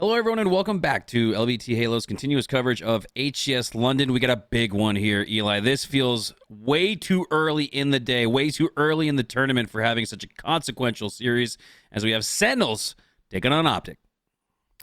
Hello, everyone, and welcome back to LBT Halo's continuous coverage of HCS London. We got a big one here, Eli. This feels way too early in the day, way too early in the tournament for having such a consequential series as we have Sentinels taking on Optic.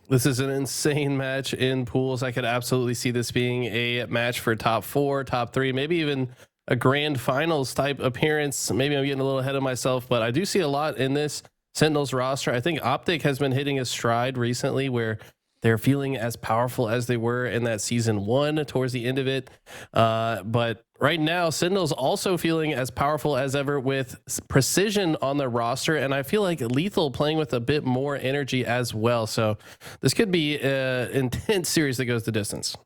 This is an insane match in pools. I could absolutely see this being a match for top 4, top 3, maybe even a grand finals type appearance. Maybe I'm getting a little ahead of myself, but I do see a lot in this Sentinels roster. I think Optic has been hitting a stride recently where they're feeling as powerful as they were in that season 1 towards the end of it. But right now, Sentinels also feeling as powerful as ever with Precision on the roster. And I feel like LethuL playing with a bit more energy as well. So this could be an intense series that goes the distance.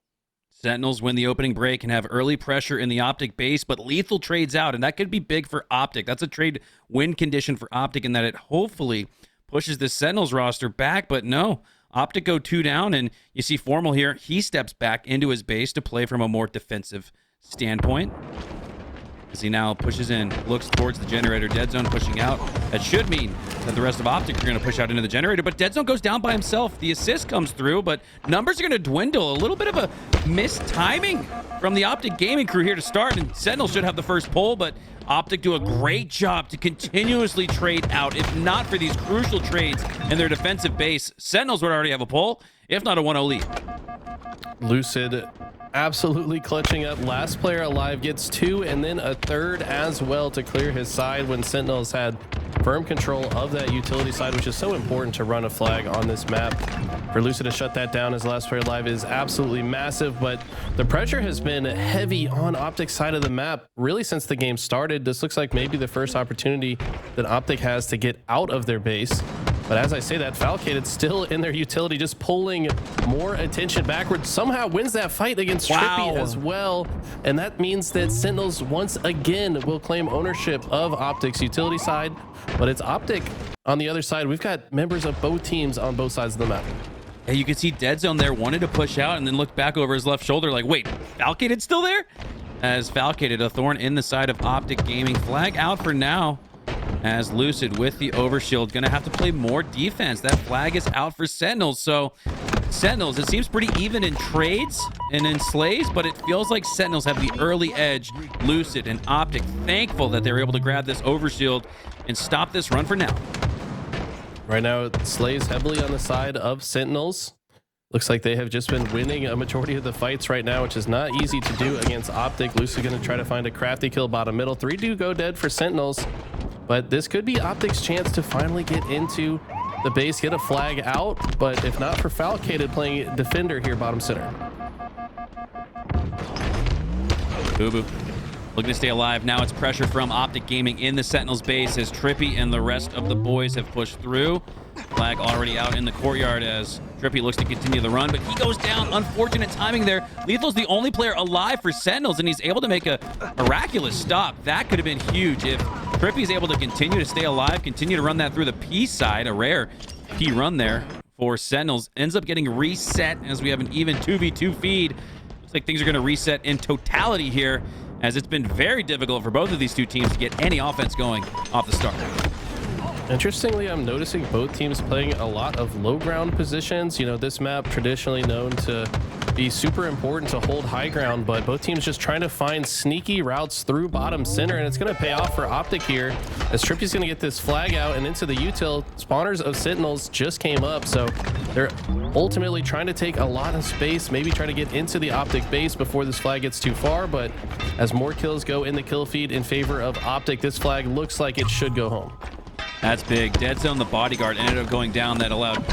Sentinels win the opening break and have early pressure in the Optic base, but LethuL trades out, and that could be big for Optic. That's a trade win condition for Optic in that it hopefully pushes the Sentinels roster back, but no. Optic go 2 down, and you see Formal here. He steps back into his base to play from a more defensive standpoint. As he now pushes in, looks towards the generator. Deadzone pushing out. That should mean that the rest of Optic are going to push out into the generator, but Deadzone goes down by himself. The assist comes through, but numbers are going to dwindle. A little bit of a missed timing from the Optic gaming crew here to start, and Sentinels should have the first pull, but Optic do a great job to continuously trade out. If not for these crucial trades in their defensive base, Sentinels would already have a pull, if not a 1-0 lead. Lucid absolutely clutching up. Last player alive gets 2 and then a third as well to clear his side when Sentinels had firm control of that utility side, which is so important to run a flag on this map. For Lucid to shut that down as last player alive is absolutely massive, but the pressure has been heavy on Optic's side of the map really since the game started. This looks like maybe the first opportunity that Optic has to get out of their base. But as I say that, Falcated still in their utility, just pulling more attention backwards. Somehow wins that fight against TriPPPeY as well. And that means that Sentinels once again will claim ownership of Optic's utility side. But it's Optic on the other side. We've got members of both teams on both sides of the map. Yeah, you can see Deadzone there wanted to push out and then looked back over his left shoulder like, wait, Falcated's still there? As Falcated, a thorn in the side of Optic Gaming. Flag out for now. As Lucid with the overshield gonna have to play more defense. That flag is out for Sentinels. So Sentinels, it seems pretty even in trades and in slays, but it feels like Sentinels have the early edge. Lucid and Optic thankful that they were able to grab this overshield and stop this run for now. Right now, slays heavily on the side of Sentinels. Looks like they have just been winning a majority of the fights right now, which is not easy to do against Optic. Lucid gonna try to find a crafty kill bottom middle. 3 do go dead for Sentinels. But this could be Optic's chance to finally get into the base, get a flag out. But if not for Falcated playing defender here, bottom center. Bubu looking to stay alive. Now it's pressure from Optic Gaming in the Sentinels base as TriPPPeY and the rest of the boys have pushed through. Flag already out in the courtyard as TriPPPeY looks to continue the run, but he goes down. Unfortunate timing there. LethuL's the only player alive for Sentinels, and he's able to make a miraculous stop. That could have been huge if TriPPPeY's able to continue to stay alive, continue to run that through the P side. A rare P run there for Sentinels. Ends up getting reset as we have an even 2v2 feed. Looks like things are going to reset in totality here, as it's been very difficult for both of these two teams to get any offense going off the start. Interestingly, I'm noticing both teams playing a lot of low ground positions. You know, this map traditionally known to be super important to hold high ground, but both teams just trying to find sneaky routes through bottom center, and it's going to pay off for Optic here as TriPPPeY's going to get this flag out and into the util. Spawners of Sentinels just came up, so they're ultimately trying to take a lot of space, maybe try to get into the Optic base before this flag gets too far. But as more kills go in the kill feed in favor of Optic, this flag looks like it should go home. That's big. Deadzone, the bodyguard, ended up going down. That allowed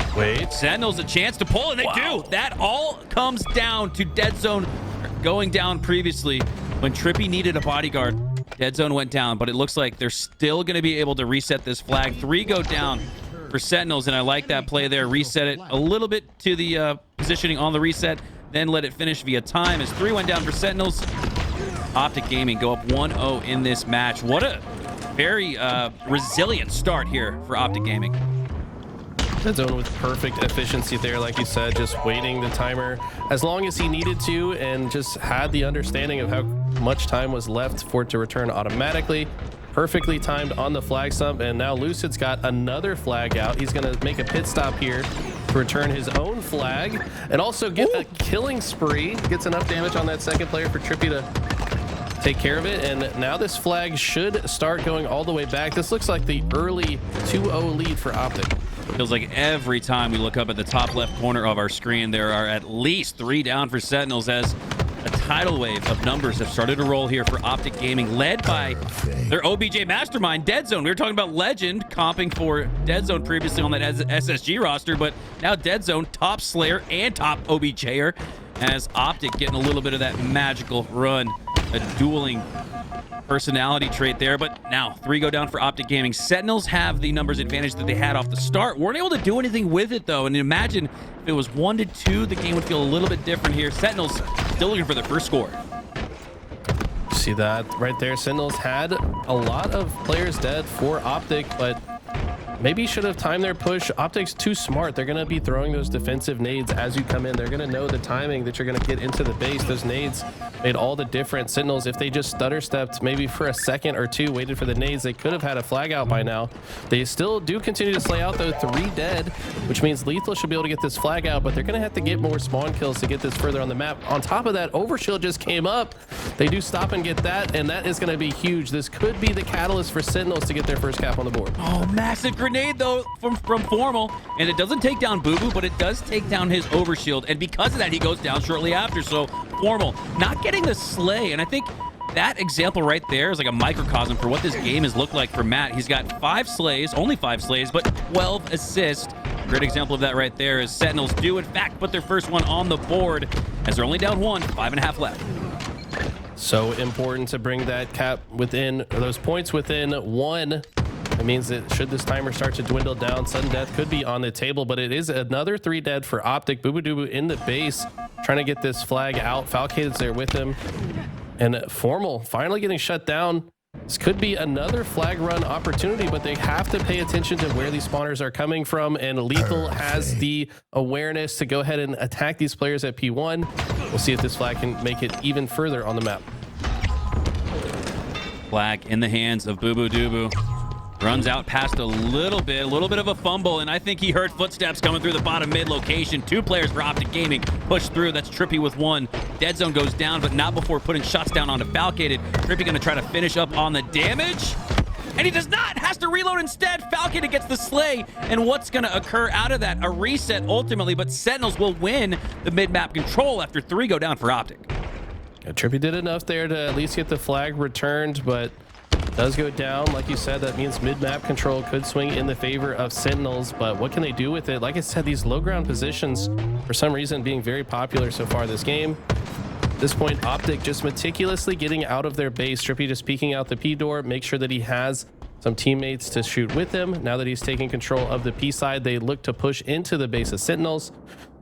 Sentinels a chance to pull, and they do. That all comes down to Deadzone going down previously when TriPPPeY needed a bodyguard. Deadzone went down, but it looks like they're still going to be able to reset this flag. 3 go down for Sentinels, and I like that play there. Reset it a little bit to the positioning on the reset, then let it finish via time as 3 went down for Sentinels. Optic Gaming go up 1-0 in this match. What a very resilient start here for Optic Gaming. Deadzone with perfect efficiency there, like you said, just waiting the timer as long as he needed to and just had the understanding of how much time was left for it to return automatically. Perfectly timed on the flag stump, and now Lucid's got another flag out. He's going to make a pit stop here to return his own flag and also get a killing spree. Gets enough damage on that second player for TriPPPeY to take care of it. And now this flag should start going all the way back. This looks like the early 2-0 lead for Optic. Feels like every time we look up at the top left corner of our screen, there are at least 3 down for Sentinels as a tidal wave of numbers have started to roll here for Optic Gaming, led by their OBJ mastermind, Deadzone. We were talking about Legend comping for Deadzone previously on that SSG roster, but now Deadzone, top Slayer and top OBJer, as Optic getting a little bit of that magical run, a dueling personality trait there. But now 3 go down for Optic Gaming. Sentinels have the numbers advantage that they had off the start. Weren't able to do anything with it though, and imagine if it was 1-2, the game would feel a little bit different here. Sentinels still looking for their first score. See that right there. Sentinels had a lot of players dead for Optic, but maybe should have timed their push. Optic's too smart. They're going to be throwing those defensive nades as you come in. They're going to know the timing that you're going to get into the base. Those nades made all the difference. Sentinels, if they just stutter stepped maybe for a second or 2, waited for the nades, they could have had a flag out by now. They still do continue to slay out though, 3 dead, which means LethuL should be able to get this flag out, but they're going to have to get more spawn kills to get this further on the map. On top of that, Overshield just came up. They do stop and get that, and that is going to be huge. This could be the catalyst for Sentinels to get their first cap on the board. Oh, massive grenade though from Formal, and it doesn't take down Bubu, but it does take down his Overshield, and because of that he goes down shortly after. So Formal not getting the slay, and I think that example right there is like a microcosm for what this game has looked like for Matt. He's got 5 slays, only 5 slays, but 12 assists. Great example of that right there is Sentinels do in fact put their first one on the board as they're only down 1, 5.5 left. So important to bring that cap within, or those points within 1. It means that should this timer start to dwindle down, sudden death could be on the table, but it is another 3 dead for Optic. Bubu Dubu in the base, trying to get this flag out. Falcated's there with him. And Formal finally getting shut down. This could be another flag run opportunity, but they have to pay attention to where these spawners are coming from, and LethuL has the awareness to go ahead and attack these players at P1. We'll see if this flag can make it even further on the map. Flag in the hands of Bubu Dubu. Runs out past a little bit of a fumble, and I think he heard footsteps coming through the bottom mid location. 2 players for Optic Gaming push through. That's TriPPPeY with 1. Deadzone goes down, but not before putting shots down onto Falcated. TriPPPeY going to try to finish up on the damage, and he does not. Has to reload instead. Falcated gets the slay, and what's going to occur out of that? A reset ultimately, but Sentinels will win the mid-map control after 3 go down for Optic. Yeah, TriPPPeY did enough there to at least get the flag returned, but does go down. Like you said, that means mid-map control could swing in the favor of Sentinels, but what can they do with it? Like I said, these low ground positions, for some reason, being very popular so far this game. At this point, Optic just meticulously getting out of their base. TriPPPeY just peeking out the P door, make sure that he has some teammates to shoot with him. Now that he's taking control of the P side, they look to push into the base of Sentinels.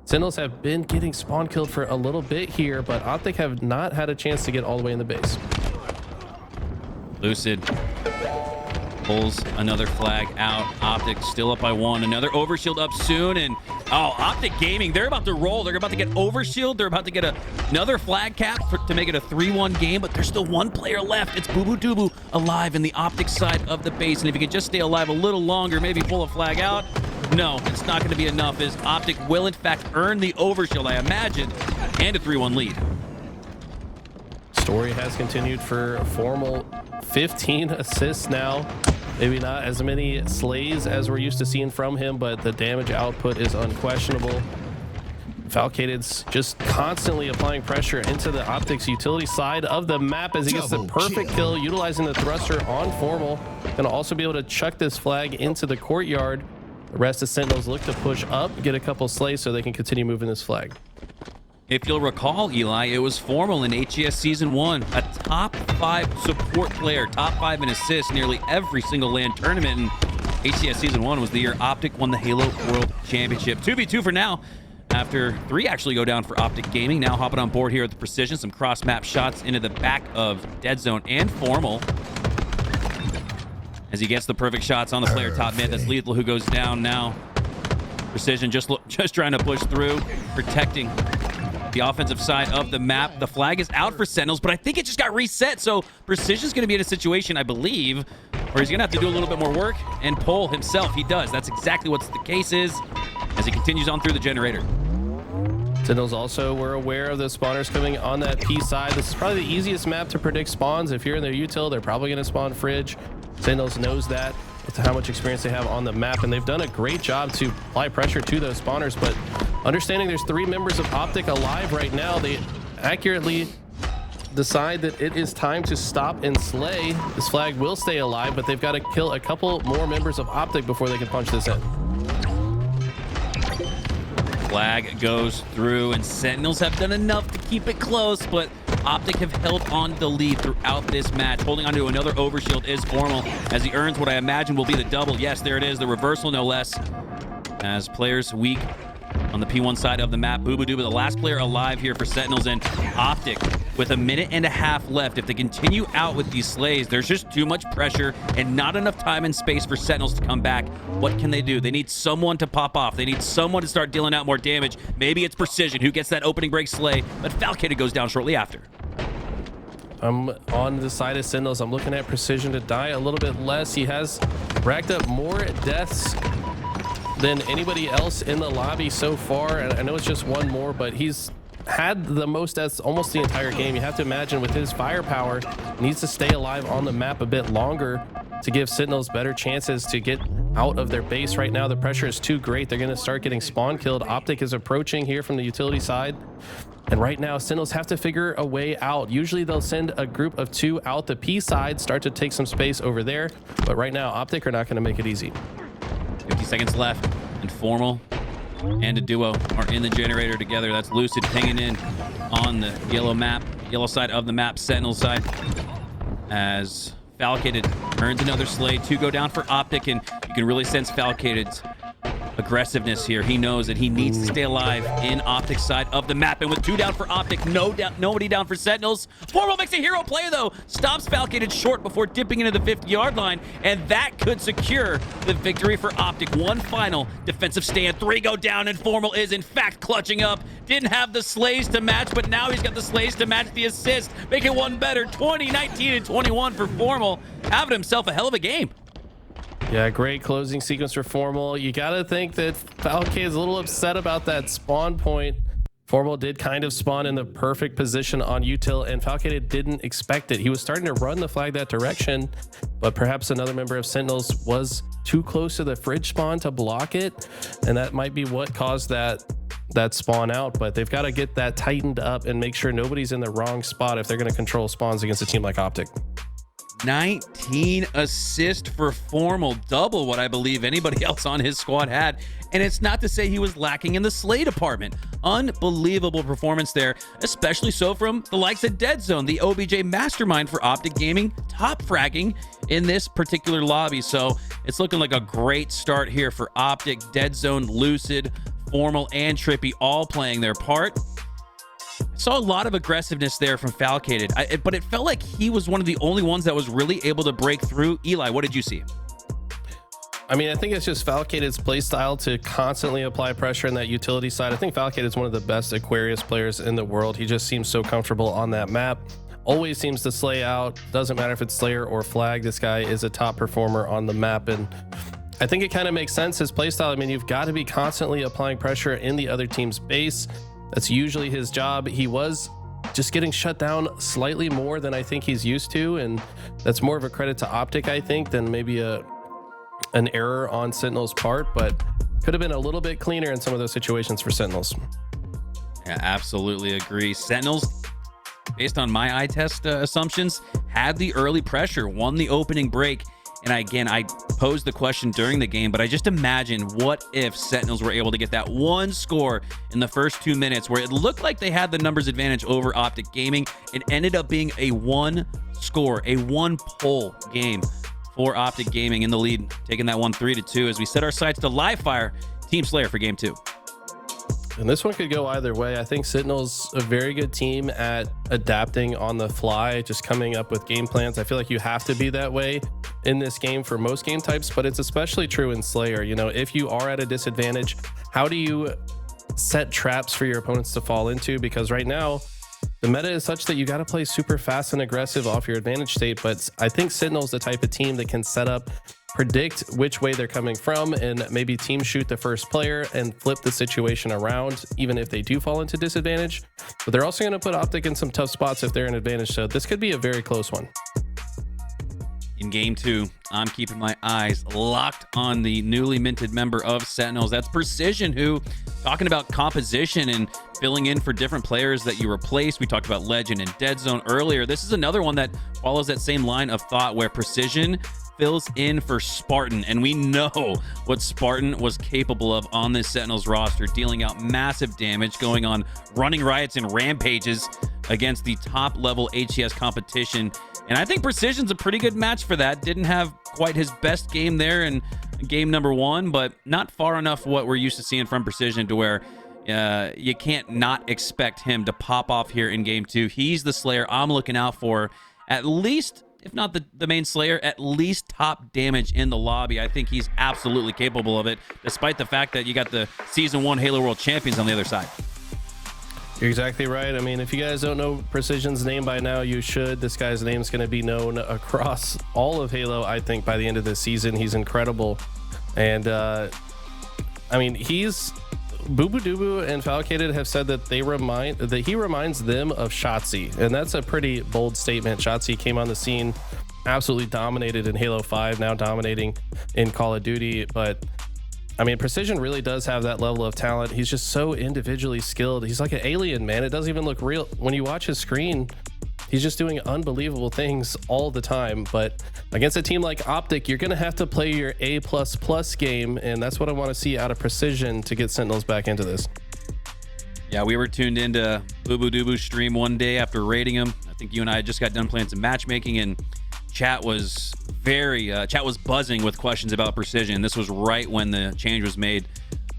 Sentinels have been getting spawn killed for a little bit here, but Optic have not had a chance to get all the way in the base. Lucid pulls another flag out. Optic still up by 1. Another Overshield up soon, and oh, Optic Gaming, they're about to roll. They're about to get Overshield. They're about to get another flag cap to make it a 3-1 game, but there's still 1 player left. It's Bubu Dubu alive in the Optic side of the base, and if he could just stay alive a little longer, maybe pull a flag out. No, it's not going to be enough, as Optic will in fact earn the Overshield, I imagine, and a 3-1 lead. Story has continued for Formal. 15 assists now. Maybe not as many slays as we're used to seeing from him, but the damage output is unquestionable. Falcated's just constantly applying pressure into the Optics utility side of the map as he gets the perfect kill, utilizing the thruster on Formal. Gonna also be able to chuck this flag into the courtyard. The rest of Sentinels look to push up, get a couple slays so they can continue moving this flag. If you'll recall, Eli, it was Formal in HCS Season 1, a top 5 support player, top 5 in assists nearly every single LAN tournament. And HCS Season 1 was the year Optic won the Halo World Championship. 2v2 for now, after 3 actually go down for Optic Gaming. Now hopping on board here at the Precision, some cross-map shots into the back of Deadzone and Formal, as he gets the perfect shots on the player top mid. That's LethuL who goes down now. Precision just trying to push through, protecting the offensive side of the map. The flag is out for Sentinels, but I think it just got reset. So Precision's going to be in a situation, I believe, where he's going to have to do a little bit more work and pull himself. He does. That's exactly what the case is as he continues on through the generator. Sentinels also were aware of the spawners coming on that P side. This is probably the easiest map to predict spawns. If you're in their util, they're probably going to spawn fridge. Sentinels knows that with how much experience they have on the map, and they've done a great job to apply pressure to those spawners. But understanding there's 3 members of Optic alive right now, they accurately decide that it is time to stop and slay. This flag will stay alive, but they've got to kill a couple more members of Optic before they can punch this in. Flag goes through, and Sentinels have done enough to keep it close, but Optic have held on to the lead throughout this match. Holding onto another overshield is Formal as he earns what I imagine will be the double. Yes, there it is, the reversal no less. As players weak on the P1 side of the map, bubu, the last player alive here for Sentinels, and Optic with 1.5 minutes left. If they continue out with these slays, there's just too much pressure and not enough time and space for Sentinels to come back. What can they do? They need someone to pop off. They need someone to start dealing out more damage. Maybe it's Precision who gets that opening break slay, but Falcated goes down shortly after. I'm on the side of Sentinels. I'm looking at Precision to die a little bit less. He has racked up more deaths than anybody else in the lobby so far. And I know it's just one more, but he's had the most deaths almost the entire game. You have to imagine with his firepower, he needs to stay alive on the map a bit longer to give Sentinels better chances to get out of their base. Right now, the pressure is too great. They're going to start getting spawn killed. Optic is approaching here from the utility side. And right now, Sentinels have to figure a way out. Usually they'll send a group of 2 out the P side, start to take some space over there. But right now, Optic are not going to make it easy. 50 seconds left, and Formal and a duo are in the generator together. That's Lucid pinging in on the yellow side of the map, Sentinel side, as Falcated earns another slay. 2 go down for Optic, and you can really sense Falcated's aggressiveness here. He knows that he needs to stay alive in Optic side of the map, and with 2 down for Optic, nobody down for Sentinels. Formal makes a hero play though, stops Falcated short before dipping into the 50-yard line, and that could secure the victory for Optic. One final defensive stand, 3 go down, and Formal is in fact clutching up. Didn't have the slays to match, but now he's got the slays to match the assist, make it one better. 20, 19, and 21 for Formal, having himself a hell of a game. Yeah, great closing sequence for Formal. You got to think that Falcated is a little upset about that spawn point. Formal did kind of spawn in the perfect position on util, and Falcated didn't expect it. He was starting to run the flag that direction, but perhaps another member of Sentinels was too close to the fridge spawn to block it, and that might be what caused that spawn out. But they've got to get that tightened up and make sure nobody's in the wrong spot if they're going to control spawns against a team like Optic. 19 assists for Formal, double what I believe anybody else on his squad had. And it's not to say he was lacking in the slay department. Unbelievable performance there, especially so from the likes of Deadzone, the OBJ mastermind for Optic Gaming, top fragging in this particular lobby. So it's looking like a great start here for Optic. Deadzone, Lucid, Formal, and TriPPPeY all playing their part. Saw a lot of aggressiveness there from Falcated, but it felt like he was one of the only ones that was really able to break through. Eli, what did you see? I mean, I think it's just Falcated's play style to constantly apply pressure in that utility side. I think Falcated is one of the best Aquarius players in the world. He just seems so comfortable on that map. Always seems to slay out. Doesn't matter if it's Slayer or Flag. This guy is a top performer on the map, and I think it kind of makes sense, his play style. I mean, you've got to be constantly applying pressure in the other team's base. That's usually his job. He was just getting shut down slightly more than I think he's used to, and that's more of a credit to Optic, I think, than maybe an error on Sentinel's part, but could have been a little bit cleaner in some of those situations for Sentinels. Yeah, absolutely agree. Sentinels, based on my eye test assumptions, had the early pressure, won the opening break. And I posed the question during the game, but I just imagine what if Sentinels were able to get that one score in the first 2 minutes where it looked like they had the numbers advantage over Optic Gaming. It ended up being a 1 score, a 1 poll game for Optic Gaming in the lead, taking that one 3-2 as we set our sights to live fire Team Slayer for game 2. And this one could go either way. I think Sentinel's a very good team at adapting on the fly, just coming up with game plans. I feel like you have to be that way in this game for most game types, but it's especially true in Slayer. You know, if you are at a disadvantage, how do you set traps for your opponents to fall into, because right now the meta is such that you got to play super fast and aggressive off your advantage state. But I think Sentinel's the type of team that can set up, predict which way they're coming from, and maybe team shoot the first player and flip the situation around, even if they do fall into disadvantage. But they're also going to put Optic in some tough spots if they're in advantage. So this could be a very close one. In game 2, I'm keeping my eyes locked on the newly minted member of Sentinels. That's Precision, who, talking about composition and filling in for different players that you replace. We talked about Legend and Deadzone earlier. This is another one that follows that same line of thought, where Precision fills in for Spartan, and we know what Spartan was capable of on this Sentinels roster, dealing out massive damage, going on running riots and rampages against the top level HCS competition. And I think Precision's a pretty good match for that. Didn't have quite his best game there in game number 1, but not far enough what we're used to seeing from Precision to where you can't not expect him to pop off here in game 2. He's the Slayer I'm looking out for, at least, if not the main Slayer, at least top damage in the lobby. I think he's absolutely capable of it, despite the fact that you got the Season 1 Halo World Champions on the other side. You're exactly right. I mean, if you guys don't know Precision's name by now, you should. This guy's name is going to be known across all of Halo, I think, by the end of this season. He's incredible. And, I mean, he's... Bubu Dubu and Falcated have said that he reminds them of Shotzi, and that's a pretty bold statement. Shotzi came on the scene, absolutely dominated in Halo 5, now dominating in Call of Duty. But I mean, Precision really does have that level of talent. He's just so individually skilled. He's like an alien, man. It doesn't even look real when you watch his screen. He's just doing unbelievable things all the time. But against a team like Optic, you're going to have to play your A++ game, and that's what I want to see out of Precision to get Sentinels back into this. Yeah, we were tuned into Bubu Dubu's stream one day after raiding him. I think you and I just got done playing some matchmaking, and chat was buzzing with questions about Precision. This was right when the change was made,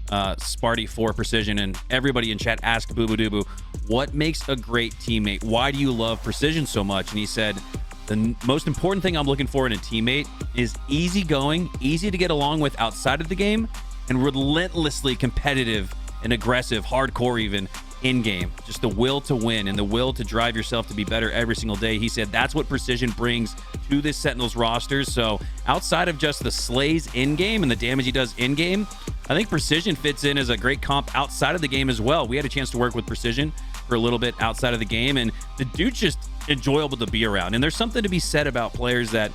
Sparty for Precision, and everybody in chat asked Bubu Dubu, what makes a great teammate? Why do you love Precision so much? And he said, the most important thing I'm looking for in a teammate is easygoing, easy to get along with outside of the game, and relentlessly competitive and aggressive, hardcore even, in-game. Just the will to win and the will to drive yourself to be better every single day. He said that's what Precision brings to this Sentinels roster. So outside of just the slays in-game and the damage he does in-game, I think Precision fits in as a great comp outside of the game as well. We had a chance to work with Precision for a little bit outside of the game, and the dude's just enjoyable to be around. And there's something to be said about players that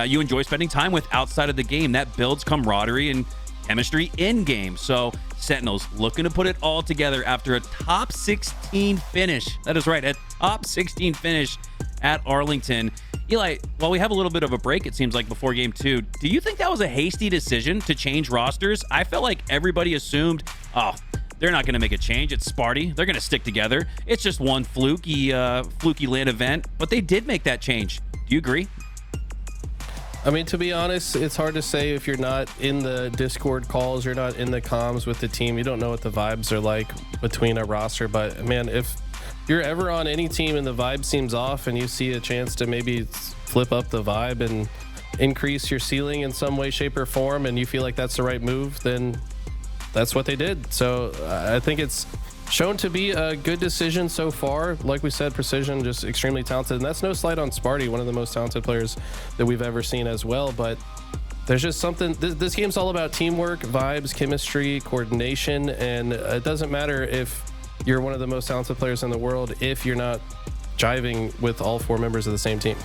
you enjoy spending time with outside of the game. That builds camaraderie and chemistry in-game. So Sentinels looking to put it all together after a top 16 finish. That is right, a top 16 finish at Arlington. Eli, while we have a little bit of a break, it seems like, before game 2, do you think that was a hasty decision to change rosters? I felt like everybody assumed, oh, they're not going to make a change. It's Sparty. They're going to stick together. It's just one fluky land event. But they did make that change. Do you agree? I mean, to be honest, it's hard to say if you're not in the Discord calls, you're not in the comms with the team. You don't know what the vibes are like between a roster. But, man, if you're ever on any team and the vibe seems off and you see a chance to maybe flip up the vibe and increase your ceiling in some way, shape, or form, and you feel like that's the right move, then that's what they did. So I think it's shown to be a good decision so far. Like we said, Precision just extremely talented, and that's no slight on Sparty, one of the most talented players that we've ever seen as well. But there's just something, this game's all about teamwork, vibes, chemistry, coordination, and it doesn't matter if you're one of the most talented players in the world if you're not jiving with all 4 members of the same team.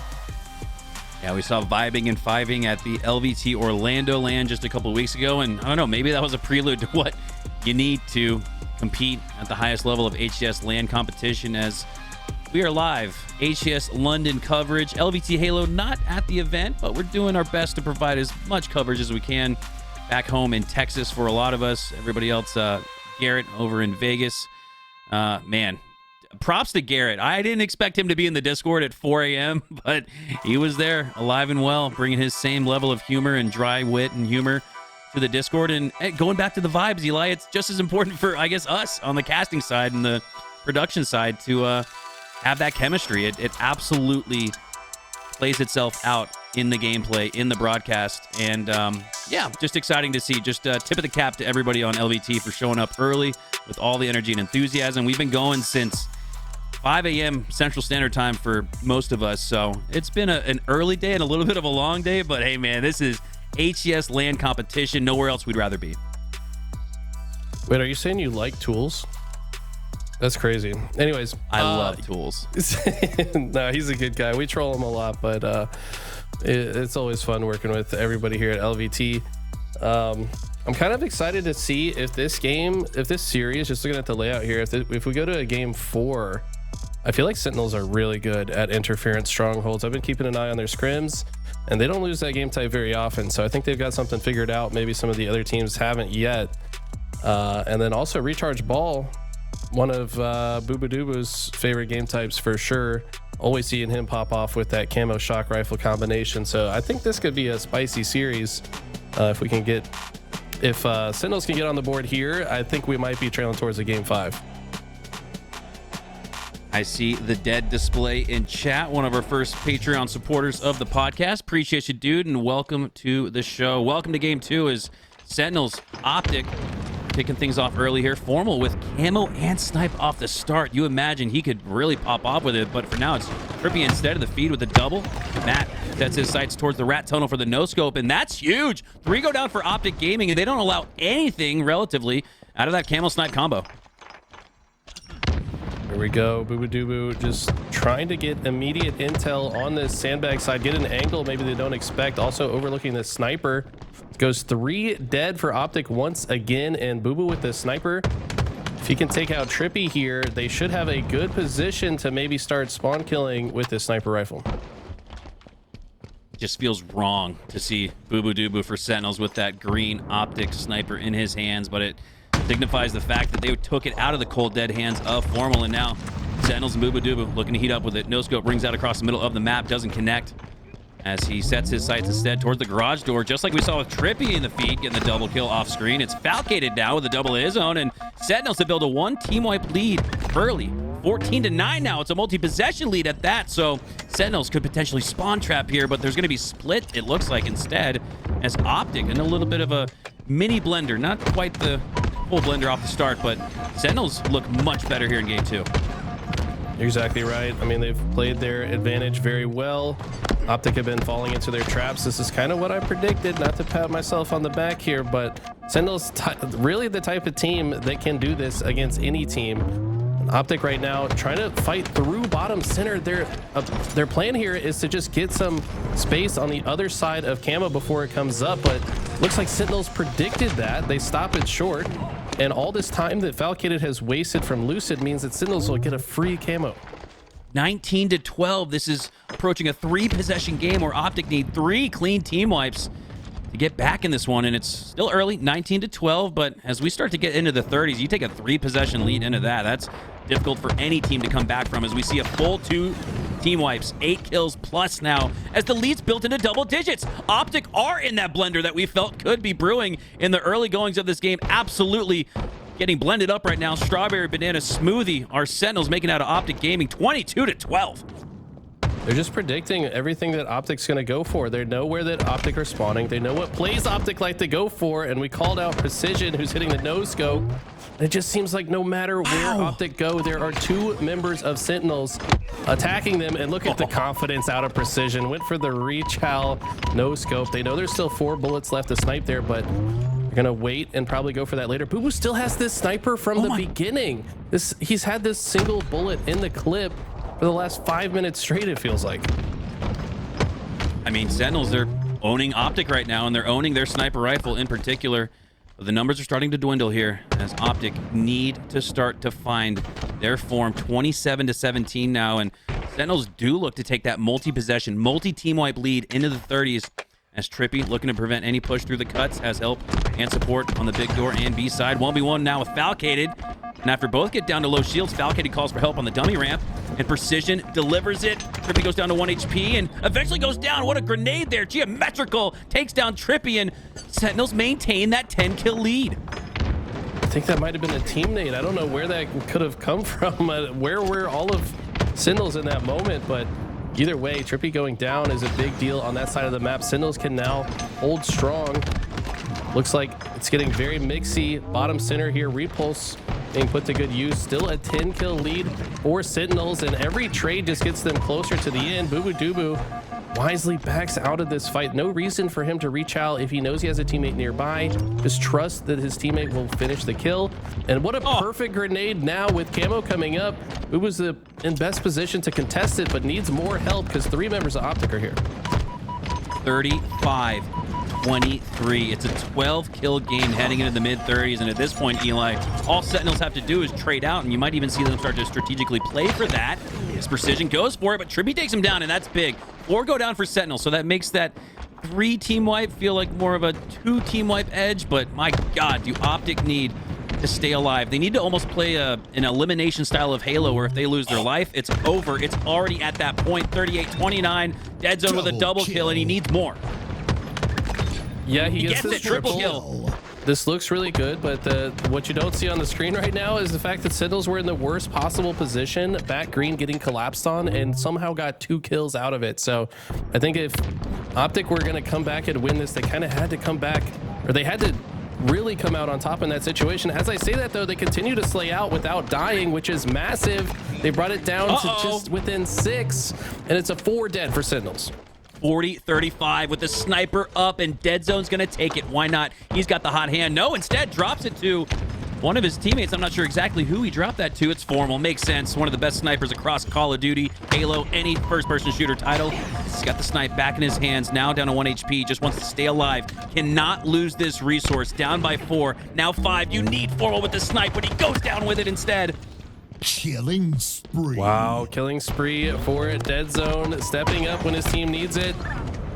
Yeah, we saw vibing and fiving at the LVT Orlando LAN just a couple of weeks ago, and I don't know, maybe that was a prelude to what you need to compete at the highest level of HCS LAN competition, as we are live HCS London coverage. LVT Halo not at the event, but we're doing our best to provide as much coverage as we can back home in Texas for a lot of us. Everybody else, Garrett over in Vegas. Man, props to Garrett. I didn't expect him to be in the Discord at 4 a.m., but he was there, alive and well, bringing his same level of humor and dry wit and humor to the Discord. And going back to the vibes, Eli, it's just as important for, I guess, us on the casting side and the production side to have that chemistry. It absolutely plays itself out in the gameplay, in the broadcast. And yeah, just exciting to see. Just tip of the cap to everybody on LVT for showing up early with all the energy and enthusiasm. We've been going since 5 a.m. Central Standard Time for most of us, so it's been an early day and a little bit of a long day, but hey, man, this is HCS LAN competition. Nowhere else we'd rather be. Wait, are you saying you like tools? That's crazy. Anyways, I love tools. No, he's a good guy. We troll him a lot, but it's always fun working with everybody here at LVT. I'm kind of excited to see if this series, just looking at the layout here, if we go to a game 4, I feel like Sentinels are really good at interference strongholds. I've been keeping an eye on their scrims, and they don't lose that game type very often. So I think they've got something figured out. Maybe some of the other teams haven't yet. And then also Recharge Ball, one of Bubu Dubu's favorite game types for sure. Always seeing him pop off with that camo shock rifle combination. So I think this could be a spicy series if Sentinels can get on the board here. I think we might be trailing towards a game 5. I see the dead display in chat, one of our first Patreon supporters of the podcast. Appreciate you, dude, and welcome to the show. Welcome to game 2 as Sentinels Optic kicking things off early here. Formal with camo and snipe off the start. You imagine he could really pop off with it, but for now it's TriPPPeY instead of the feed with the double. Matt sets his sights towards the rat tunnel for the no scope, and that's huge. 3 go down for Optic Gaming, and they don't allow anything relatively out of that camo snipe combo. Here we go. Bubu Dubu just trying to get immediate intel on this sandbag side, get an angle maybe they don't expect. Also overlooking the sniper. Goes 3 dead for Optic once again, and Bubu with the sniper. If he can take out TriPPPeY here, they should have a good position to maybe start spawn killing with this sniper rifle. Just feels wrong to see Bubu Dubu for Sentinels with that green Optic sniper in his hands, but it signifies the fact that they took it out of the cold dead hands of Formal, and now Sentinels and Bubu Dubu looking to heat up with it. No scope rings out across the middle of the map, doesn't connect as he sets his sights instead towards the garage door, just like we saw with TriPPPeY in the feed, getting the double kill off screen. It's Falcated now with a double of his own, and Sentinels to build a 1 team wipe lead early. 14-9 now. It's a multi-possession lead at that, so Sentinels could potentially spawn trap here, but there's going to be split, it looks like, instead, as Optic in a little bit of a mini blender. Not quite the full blender off the start, but Sentinels look much better here in game 2. You're exactly right. I mean, they've played their advantage very well. Optic have been falling into their traps. This is kind of what I predicted, not to pat myself on the back here, but Sentinels really the type of team that can do this against any team. Optic right now trying to fight through bottom center. Their plan here is to just get some space on the other side of camo before it comes up, but looks like Sentinels predicted that. They stop it short, and all this time that Falcated has wasted from Lucid means that Sentinels will get a free camo. 19-12. This is approaching a 3-possession game where Optic need 3 clean team wipes to get back in this one, and it's still early, 19-12, but as we start to get into the 30s, you take a 3-possession lead into that. That's difficult for any team to come back from, as we see a full 2 team wipes, 8 kills plus now, as the lead's built into double digits. Optic are in that blender that we felt could be brewing in the early goings of this game. Absolutely getting blended up right now. Strawberry banana smoothie. Our Sentinels making out of Optic Gaming, 22-12. They're just predicting everything that Optic's going to go for. They know where that Optic are spawning. They know what plays Optic like to go for, and we called out Precision, who's hitting the no scope. It just seems like no matter where Optic go, there are 2 members of Sentinels attacking them, and look at the confidence out of Precision. Went for the rechow no scope. They know there's still 4 bullets left to snipe there, but they're gonna wait and probably go for that later. Bubu still has this sniper from the beginning. He's had this single bullet in the clip for the last 5 minutes straight, it feels like. I mean, Sentinels, they're owning Optic right now, and they're owning their sniper rifle in particular. The numbers are starting to dwindle here as Optic need to start to find their form. 27-17 now, and Sentinels do look to take that multi-possession, multi-team wipe lead into the 30s as TriPPPeY looking to prevent any push through the cuts, has help and support on the big door and B side. 1v1 now with Falcated. And after both get down to low shields, Falcated calls for help on the dummy ramp, and Precision delivers it. TriPPPeY goes down to 1 HP and eventually goes down. What a grenade there. Geometrical takes down TriPPPeY, and Sentinels maintain that 10-kill lead. I think that might have been a teammate. I don't know where that could have come from. Where were all of Sentinels in that moment? But either way, TriPPPeY going down is a big deal on that side of the map. Sentinels can now hold strong. Looks like it's getting very mixy. Bottom center here, Repulse being put to good use. Still a 10 kill lead for Sentinels, and every trade just gets them closer to the end. Bubu Dubu wisely backs out of this fight. No reason for him to reach out if he knows he has a teammate nearby. Just trust that his teammate will finish the kill. And what a perfect grenade now with camo coming up. Bubu's in best position to contest it, but needs more help because 3 members of Optic are here. 35-23. It's a 12 kill game heading into the mid-30s, and at this point, Eli, all Sentinels have to do is trade out, and you might even see them start to strategically play for that. His Precision goes for it, but TriPPPeY takes him down, and that's big. 4 go down for Sentinels, so that makes that 3 team wipe feel like more of a 2 team wipe edge, but my God, do Optic need to stay alive. They need to almost play an elimination style of Halo where if they lose their life, it's over. It's already at that point. 38-29. Deadzone with a double kill, and he needs more. Yeah, he gets the triple kill. This looks really good, but what you don't see on the screen right now is the fact that Sentinels were in the worst possible position. Back green getting collapsed on and somehow got 2 kills out of it. So I think if Optic were going to come back and win this, they kind of had to come back, or they had to really come out on top in that situation. As I say that, though, they continue to slay out without dying, which is massive. They brought it down to just within 6, and it's a 4 dead for Sentinels. 40-35 with the sniper up, and Deadzone's gonna take it. Why not? He's got the hot hand. No, instead drops it to one of his teammates. I'm not sure exactly who he dropped that to. It's Formal. Makes sense. One of the best snipers across Call of Duty, Halo, any first-person shooter title. He's got the snipe back in his hands. Now down to 1 HP. Just wants to stay alive. Cannot lose this resource. Down by 4. Now 5. You need Formal with the snipe, but he goes down with it instead. Killing spree. Wow, killing spree for Deadzone, stepping up when his team needs it.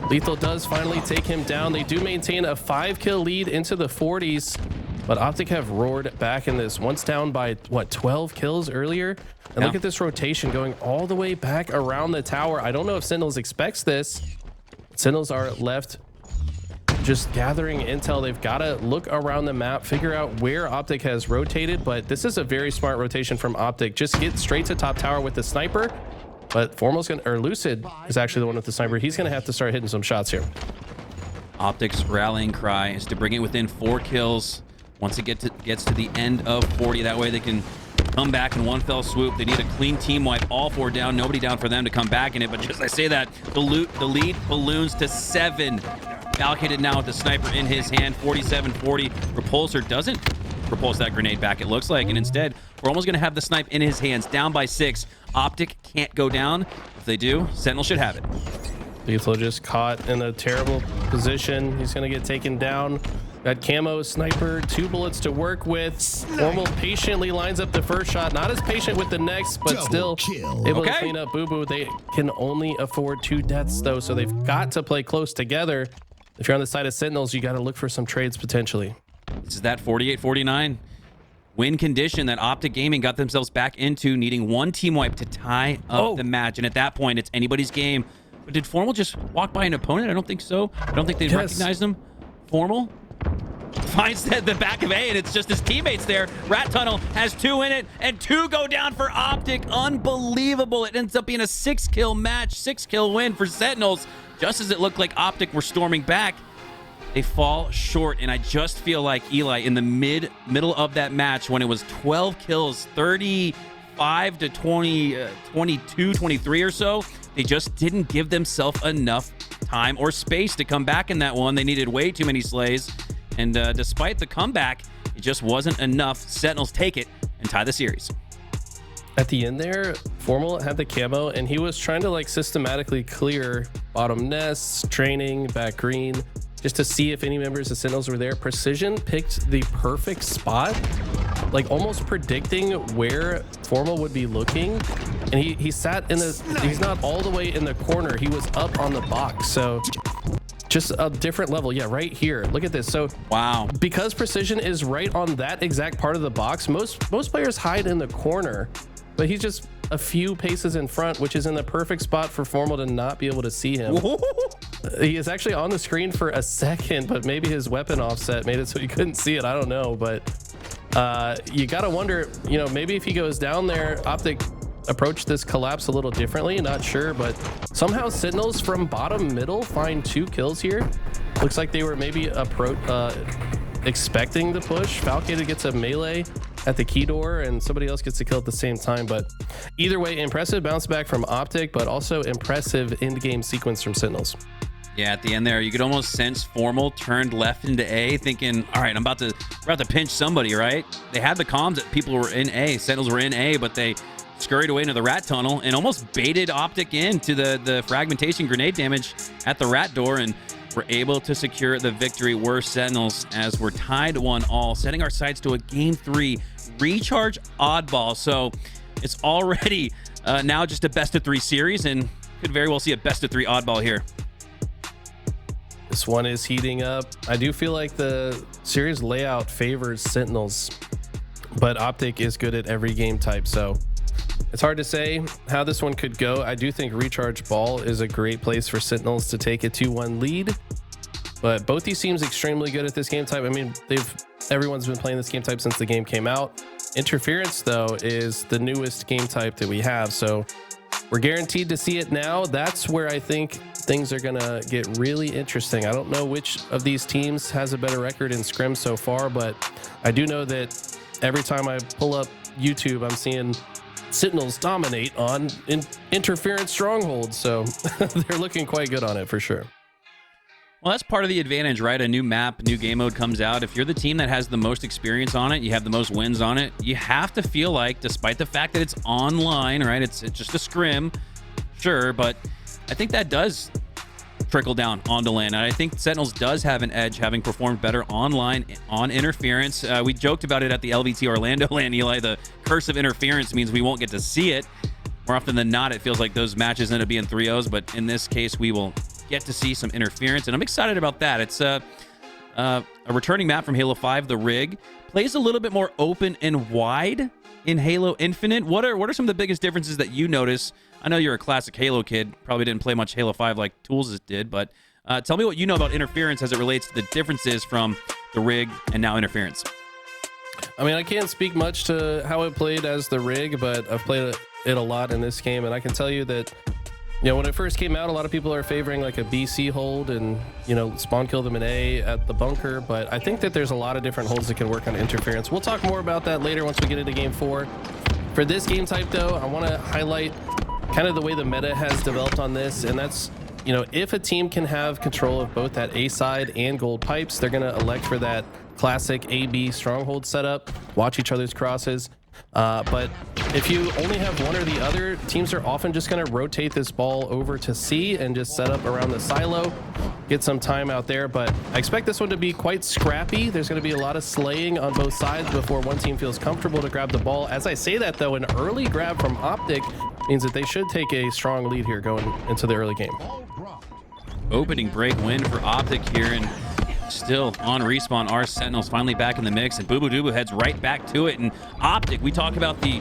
LethuL does finally take him down. They do maintain a 5 kill lead into the 40s, but Optic have roared back in this. Once down by, what, 12 kills earlier? And look at this rotation going all the way back around the tower. I don't know if Sentinels expects this. Sentinels are left just gathering intel. They've got to look around the map, figure out where Optic has rotated, but this is a very smart rotation from Optic. Just get straight to top tower with the sniper, but Formal's gonna, or Lucid is actually the one with the sniper. He's gonna have to start hitting some shots here. Optic's rallying cry is to bring it within 4 kills. Once it gets to the end of 40, that way they can come back in one fell swoop. They need a clean team wipe. All 4 down, nobody down for them to come back in it, but just as I say that, the lead balloons to 7. Falcated now with the sniper in his hand. 47-40. Repulsor doesn't repulse that grenade back, it looks like, and instead we're almost going to have the snipe in his hands. Down by 6. Optic can't go down. If they do, Sentinel should have it. LethuL just caught in a terrible position. He's going to get taken down. Got camo, sniper, 2 bullets to work with. Formal patiently lines up the first shot. Not as patient with the next, but still able to clean up Bubu. They can only afford 2 deaths, though, so they've got to play close together. If you're on the side of Sentinels, you got to look for some trades potentially. This is that 48-49 win condition that Optic Gaming got themselves back into, needing 1 team wipe to tie up the match. And at that point, it's anybody's game. But did Formal just walk by an opponent? I don't think so. I don't think they recognized him. Formal finds the back of A, and it's just his teammates there. Rat Tunnel has 2 in it, and 2 go down for Optic. Unbelievable. It ends up being a 6-kill match, 6-kill win for Sentinels. Just as it looked like Optic were storming back, they fall short. And I just feel like, Eli, in the middle of that match, when it was 12 kills, 35 to 20, 22, 23 or so, they just didn't give themselves enough time or space to come back in that one. They needed way too many slays. And despite the comeback, it just wasn't enough. Sentinels take it and tie the series. At the end there, Formal had the camo, and he was trying to like systematically clear bottom nests, training, back green, just to see if any members of Sentinels were there. Precision picked the perfect spot, like almost predicting where Formal would be looking. And he sat in the, he's not all the way in the corner. He was up on the box. So just a different level. Yeah, right here. Look at this. So wow, because Precision is right on that exact part of the box, most players hide in the corner, but he's just a few paces in front, which is in the perfect spot for Formal to not be able to see him. He is actually on the screen for a second, but maybe his weapon offset made it so he couldn't see it. I don't know, but you gotta wonder, you know, maybe if he goes down there, Optic approach this collapse a little differently. Not sure, but somehow Sentinels from bottom middle find 2 kills here. Looks like they were maybe expecting the push. Falcated gets a melee at the key door and somebody else gets to kill at the same time. But either way, impressive bounce back from Optic, but also impressive end-game sequence from Sentinels. Yeah, at the end there, you could almost sense Formal turned left into A, thinking, all right, we're about to pinch somebody, right? They had the comms that people were in A, Sentinels were in A, but they scurried away into the rat tunnel and almost baited Optic into the fragmentation grenade damage at the rat door, and were able to secure the victory. We're Sentinels, as we're tied 1-1, setting our sights to a Game 3 recharge oddball. So it's already now just a best-of-3 series, and could very well see a best-of-3 oddball here. This one is heating up. I do feel like the series layout favors Sentinels, but Optic is good at every game type, so it's hard to say how this one could go. I do think Recharge Ball is a great place for Sentinels to take a 2-1 lead, but both these teams extremely good at this game type. I mean, everyone's been playing this game type since the game came out. Interference, though, is the newest game type that we have, so we're guaranteed to see it now. That's where I think things are gonna get really interesting. I don't know which of these teams has a better record in scrims so far, but I do know that every time I pull up YouTube, I'm seeing Sentinels dominate on interference strongholds, so they're looking quite good on it for sure. Well, that's part of the advantage, right? A new map, new game mode comes out. If you're the team that has the most experience on it, you have the most wins on it, you have to feel like, despite the fact that it's online, right? It's just a scrim, sure, but I think that does trickle down onto LAN. And I think Sentinels does have an edge, having performed better online on interference. We joked about it at the LVT Orlando LAN, Eli. The curse of interference means we won't get to see it. More often than not, it feels like those matches end up being 3-0s, but in this case, we will get to see some interference, and I'm excited about that. It's a returning map from Halo 5, the Rig. Plays a little bit more open and wide in Halo Infinite. What are some of the biggest differences that you notice? I know you're a classic Halo kid, probably didn't play much Halo 5 like Tools did, but tell me what you know about interference as it relates to the differences from the Rig and now interference. I mean, I can't speak much to how it played as the Rig, but I've played it a lot in this game, and I can tell you that, you know, when it first came out, a lot of people are favoring like a BC hold and, you know, spawn kill them in A at the bunker. But I think that there's a lot of different holds that can work on interference. We'll talk more about that later once we get into Game 4. For this game type, though, I want to highlight kind of the way the meta has developed on this. And that's, you know, if a team can have control of both that A side and gold pipes, they're going to elect for that classic A-B stronghold setup, watch each other's crosses. But if you only have one or the other, teams are often just going to rotate this ball over to C and just set up around the silo, get some time out there. But I expect this one to be quite scrappy. There's going to be a lot of slaying on both sides before one team feels comfortable to grab the ball. As I say that, though, an early grab from Optic means that they should take a strong lead here going into the early game. Opening break win for Optic here, and still on respawn, our Sentinels finally back in the mix, and bubu dubu heads right back to it. And Optic, we talk about the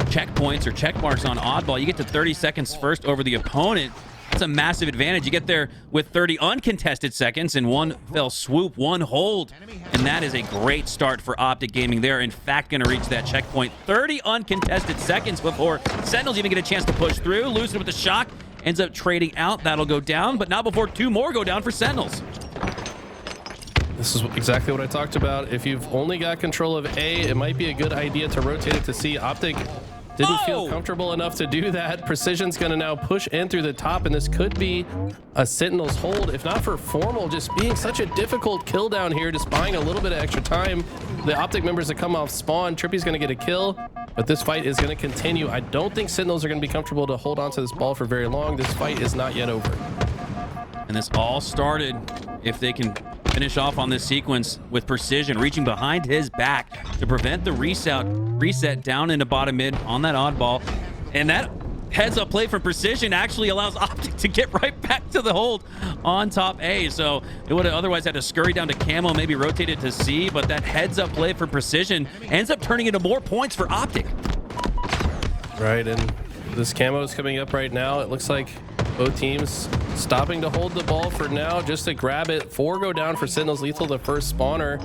checkpoints or check marks on oddball. You get to 30 seconds first over the opponent. That's a massive advantage. You get there with 30 uncontested seconds and one fell swoop, one hold, and that is a great start for Optic Gaming. They're in fact going to reach that checkpoint. 30 uncontested seconds before Sentinels even get a chance to push through. Lucid with the shock ends up trading out. That'll go down, but not before two more go down for Sentinels. This is exactly what I talked about. If you've only got control of A, it might be a good idea to rotate it to C. Optic didn't feel comfortable enough to do that. Precision's going to now push in through the top, and this could be a Sentinels hold. If not for Formal just being such a difficult kill down here, just buying a little bit of extra time. The Optic members that come off spawn, TriPPPeY's going to get a kill, but this fight is going to continue. I don't think Sentinels are going to be comfortable to hold on to this ball for very long. This fight is not yet over. And this all started, if they can finish off on this sequence, with Precision reaching behind his back to prevent the reset down into bottom mid on that oddball. And that heads up play from Precision actually allows Optic to get right back to the hold on top A. So it would have otherwise had to scurry down to Camo, maybe rotate it to C, but that heads up play for Precision ends up turning into more points for Optic. Right, and this Camo is coming up right now. It looks like both teams stopping to hold the ball for now, just to grab it. 4 go down for Sentinels. LethuL, the first spawner,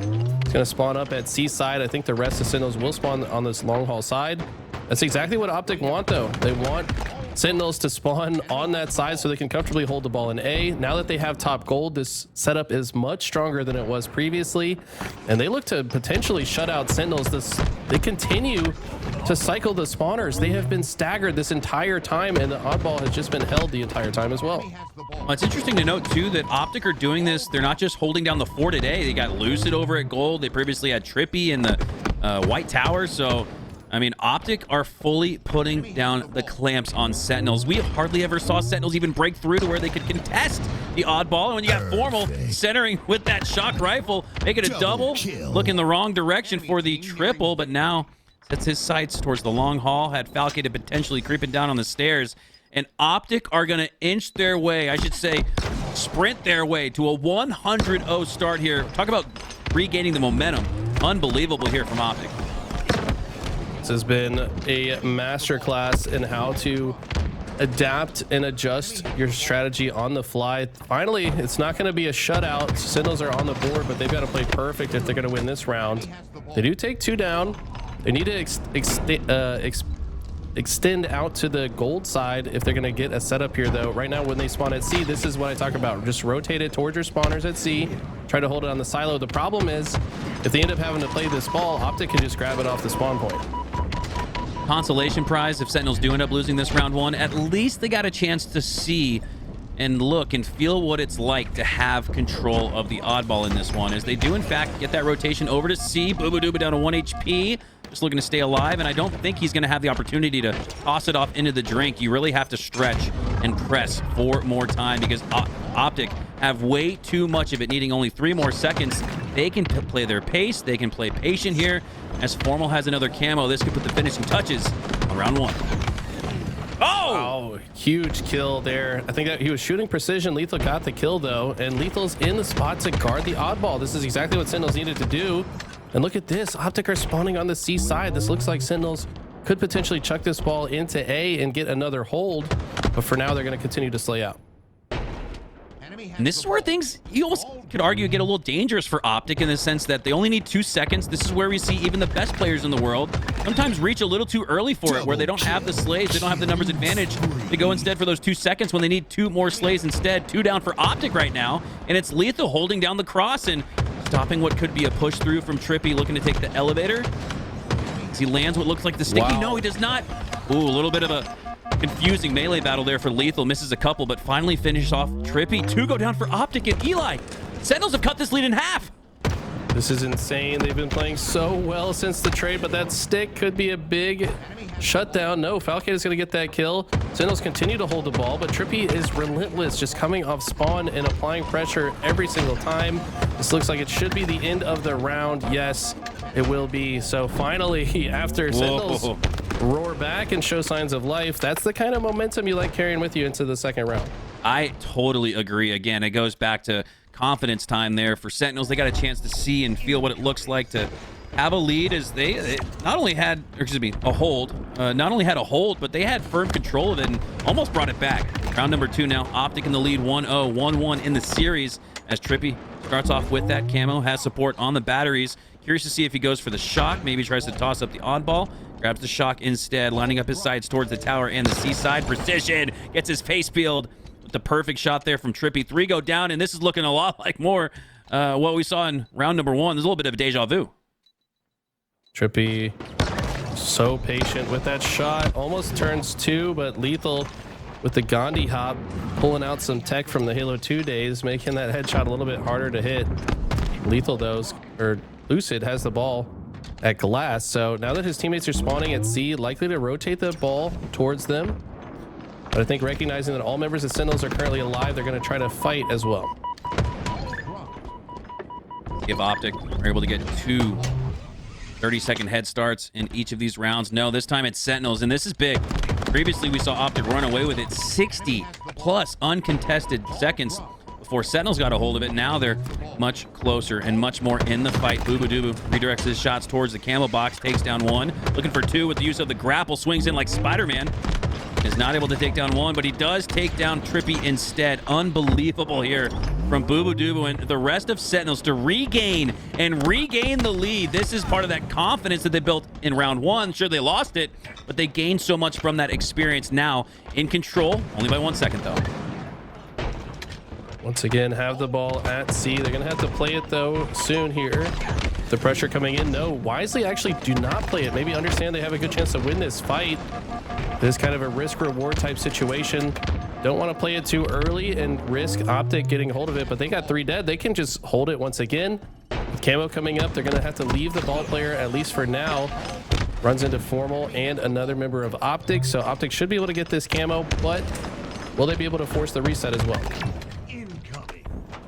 is going to spawn up at C side. I think the rest of Sentinels will spawn on this long haul side. That's exactly what Optic want, though. They want Sentinels to spawn on that side so they can comfortably hold the ball in A. Now that they have top gold, this setup is much stronger than it was previously, and they look to potentially shut out Sentinels. They continue to cycle the spawners. They have been staggered this entire time, and the oddball has just been held the entire time as well. Well, it's interesting to note too that Optic are doing this. They're not just holding down the fort today. They got Lucid over at gold. They previously had TriPPPeY in the white tower. So I mean, Optic are fully putting down the clamps on Sentinels. We hardly ever saw Sentinels even break through to where they could contest the oddball. And when you got Formal centering with that shock rifle, make it a double, look in the wrong direction for the triple, but now sets his sights towards the long haul, had Falcated potentially creeping down on the stairs. And Optic are going to inch their way, I should say, sprint their way to a 100-0 start here. Talk about regaining the momentum. Unbelievable here from Optic. This has been a masterclass in how to adapt and adjust your strategy on the fly. Finally, it's not going to be a shutout. Sentinels are on the board, but they've got to play perfect if they're going to win this round. They do take 2 down. They need to extend out to the gold side if they're going to get a setup here, though. Right now, when they spawn at C, this is what I talk about. Just rotate it towards your spawners at C. Try to hold it on the silo. The problem is, if they end up having to play this ball, Optic can just grab it off the spawn point. Consolation prize if Sentinels do end up losing this round 1. At least they got a chance to see and look and feel what it's like to have control of the oddball in this one, as they do in fact get that rotation over to C. Bubu Dubu down to 1 HP, just looking to stay alive, and I don't think he's going to have the opportunity to toss it off into the drink. You really have to stretch and press for more time, because Optic have way too much of it, needing only 3 more seconds. They can play their pace, they can play patient here, as Formal has another camo. This could put the finishing touches on round 1. Oh, huge kill there. I think that he was shooting precision. LethuL got the kill, though, and LethuL's in the spot to guard the oddball. This is exactly what Sentinels needed to do. And look at this. Optic are spawning on the C side. This looks like Sentinels could potentially chuck this ball into A and get another hold, but for now, they're going to continue to slay out. And this is where things, you almost could argue, get a little dangerous for Optic, in the sense that they only need 2 seconds. This is where we see even the best players in the world sometimes reach a little too early for it, where they don't have the slays, they don't have the numbers advantage to go instead for those 2 seconds when they need 2 more slays instead. 2 down for Optic right now, and it's LethuL holding down the cross and stopping what could be a push through from TriPPPeY, looking to take the elevator. As he lands what looks like the sticky. Wow. No, he does not. Ooh, a little bit of a confusing melee battle there for LethuL. Misses a couple, but finally finishes off TriPPPeY. 2 go down for Optic and Eli. Sentinels have cut this lead in half. This is insane. They've been playing so well since the trade, but that stick could be a big shutdown. No, Falcated is going to get that kill. Sentinels continue to hold the ball, but TriPPPeY is relentless, just coming off spawn and applying pressure every single time. This looks like it should be the end of the round. Yes, it will be. So finally, after Sentinels roar back and show signs of life, that's the kind of momentum you like carrying with you into the second round. I totally agree. Again, it goes back to confidence time there for Sentinels. They got a chance to see and feel what it looks like to have a lead, as they not only had, a hold, not only had a hold, but they had firm control of it and almost brought it back. Round number 2 now. Optic in the lead, 1-0, 1-1 in the series, as TriPPPeY starts off with that camo, has support on the batteries. Curious to see if he goes for the shock, maybe tries to toss up the oddball, grabs the shock instead, lining up his sights towards the tower and the seaside. Precision gets his face peeled with the perfect shot there from TriPPPeY. 3 go down, and this is looking a lot like more what we saw in round number 1. There's a little bit of a deja vu. TriPPPeY so patient with that shot, almost turns 2, but LethuL with the Gandhi hop, pulling out some tech from the Halo 2 days, making that headshot a little bit harder to hit. LethuL, though, or Lucid, has the ball at glass, so now that his teammates are spawning at C, likely to rotate the ball towards them. But I think recognizing that all members of Sentinels are currently alive, they're going to try to fight as well. If Optic are able to get 2 30-second head starts in each of these rounds. No, this time it's Sentinels, and this is big. Previously, we saw Optic run away with it. 60+ uncontested seconds before Sentinels got a hold of it. Now they're much closer and much more in the fight. Bubu Dubu redirects his shots towards the camo box, takes down 1. Looking for 2 with the use of the grapple, swings in like Spider-Man. Is not able to take down 1, but he does take down TriPPPeY instead. Unbelievable here from Bubu Dubu and the rest of Sentinels to regain the lead. This is part of that confidence that they built in round one. Sure, they lost it, but they gained so much from that experience. Now in control, only by 1 second though. Once again, have the ball at C. They're going to have to play it, though, soon here. The pressure coming in. No, wisely actually do not play it. Maybe understand they have a good chance to win this fight. This is kind of a risk-reward type situation. Don't want to play it too early and risk Optic getting hold of it, but they got 3 dead. They can just hold it once again. With Camo coming up, they're going to have to leave the ball player, at least for now. Runs into Formal and another member of Optic, so Optic should be able to get this Camo, but will they be able to force the reset as well?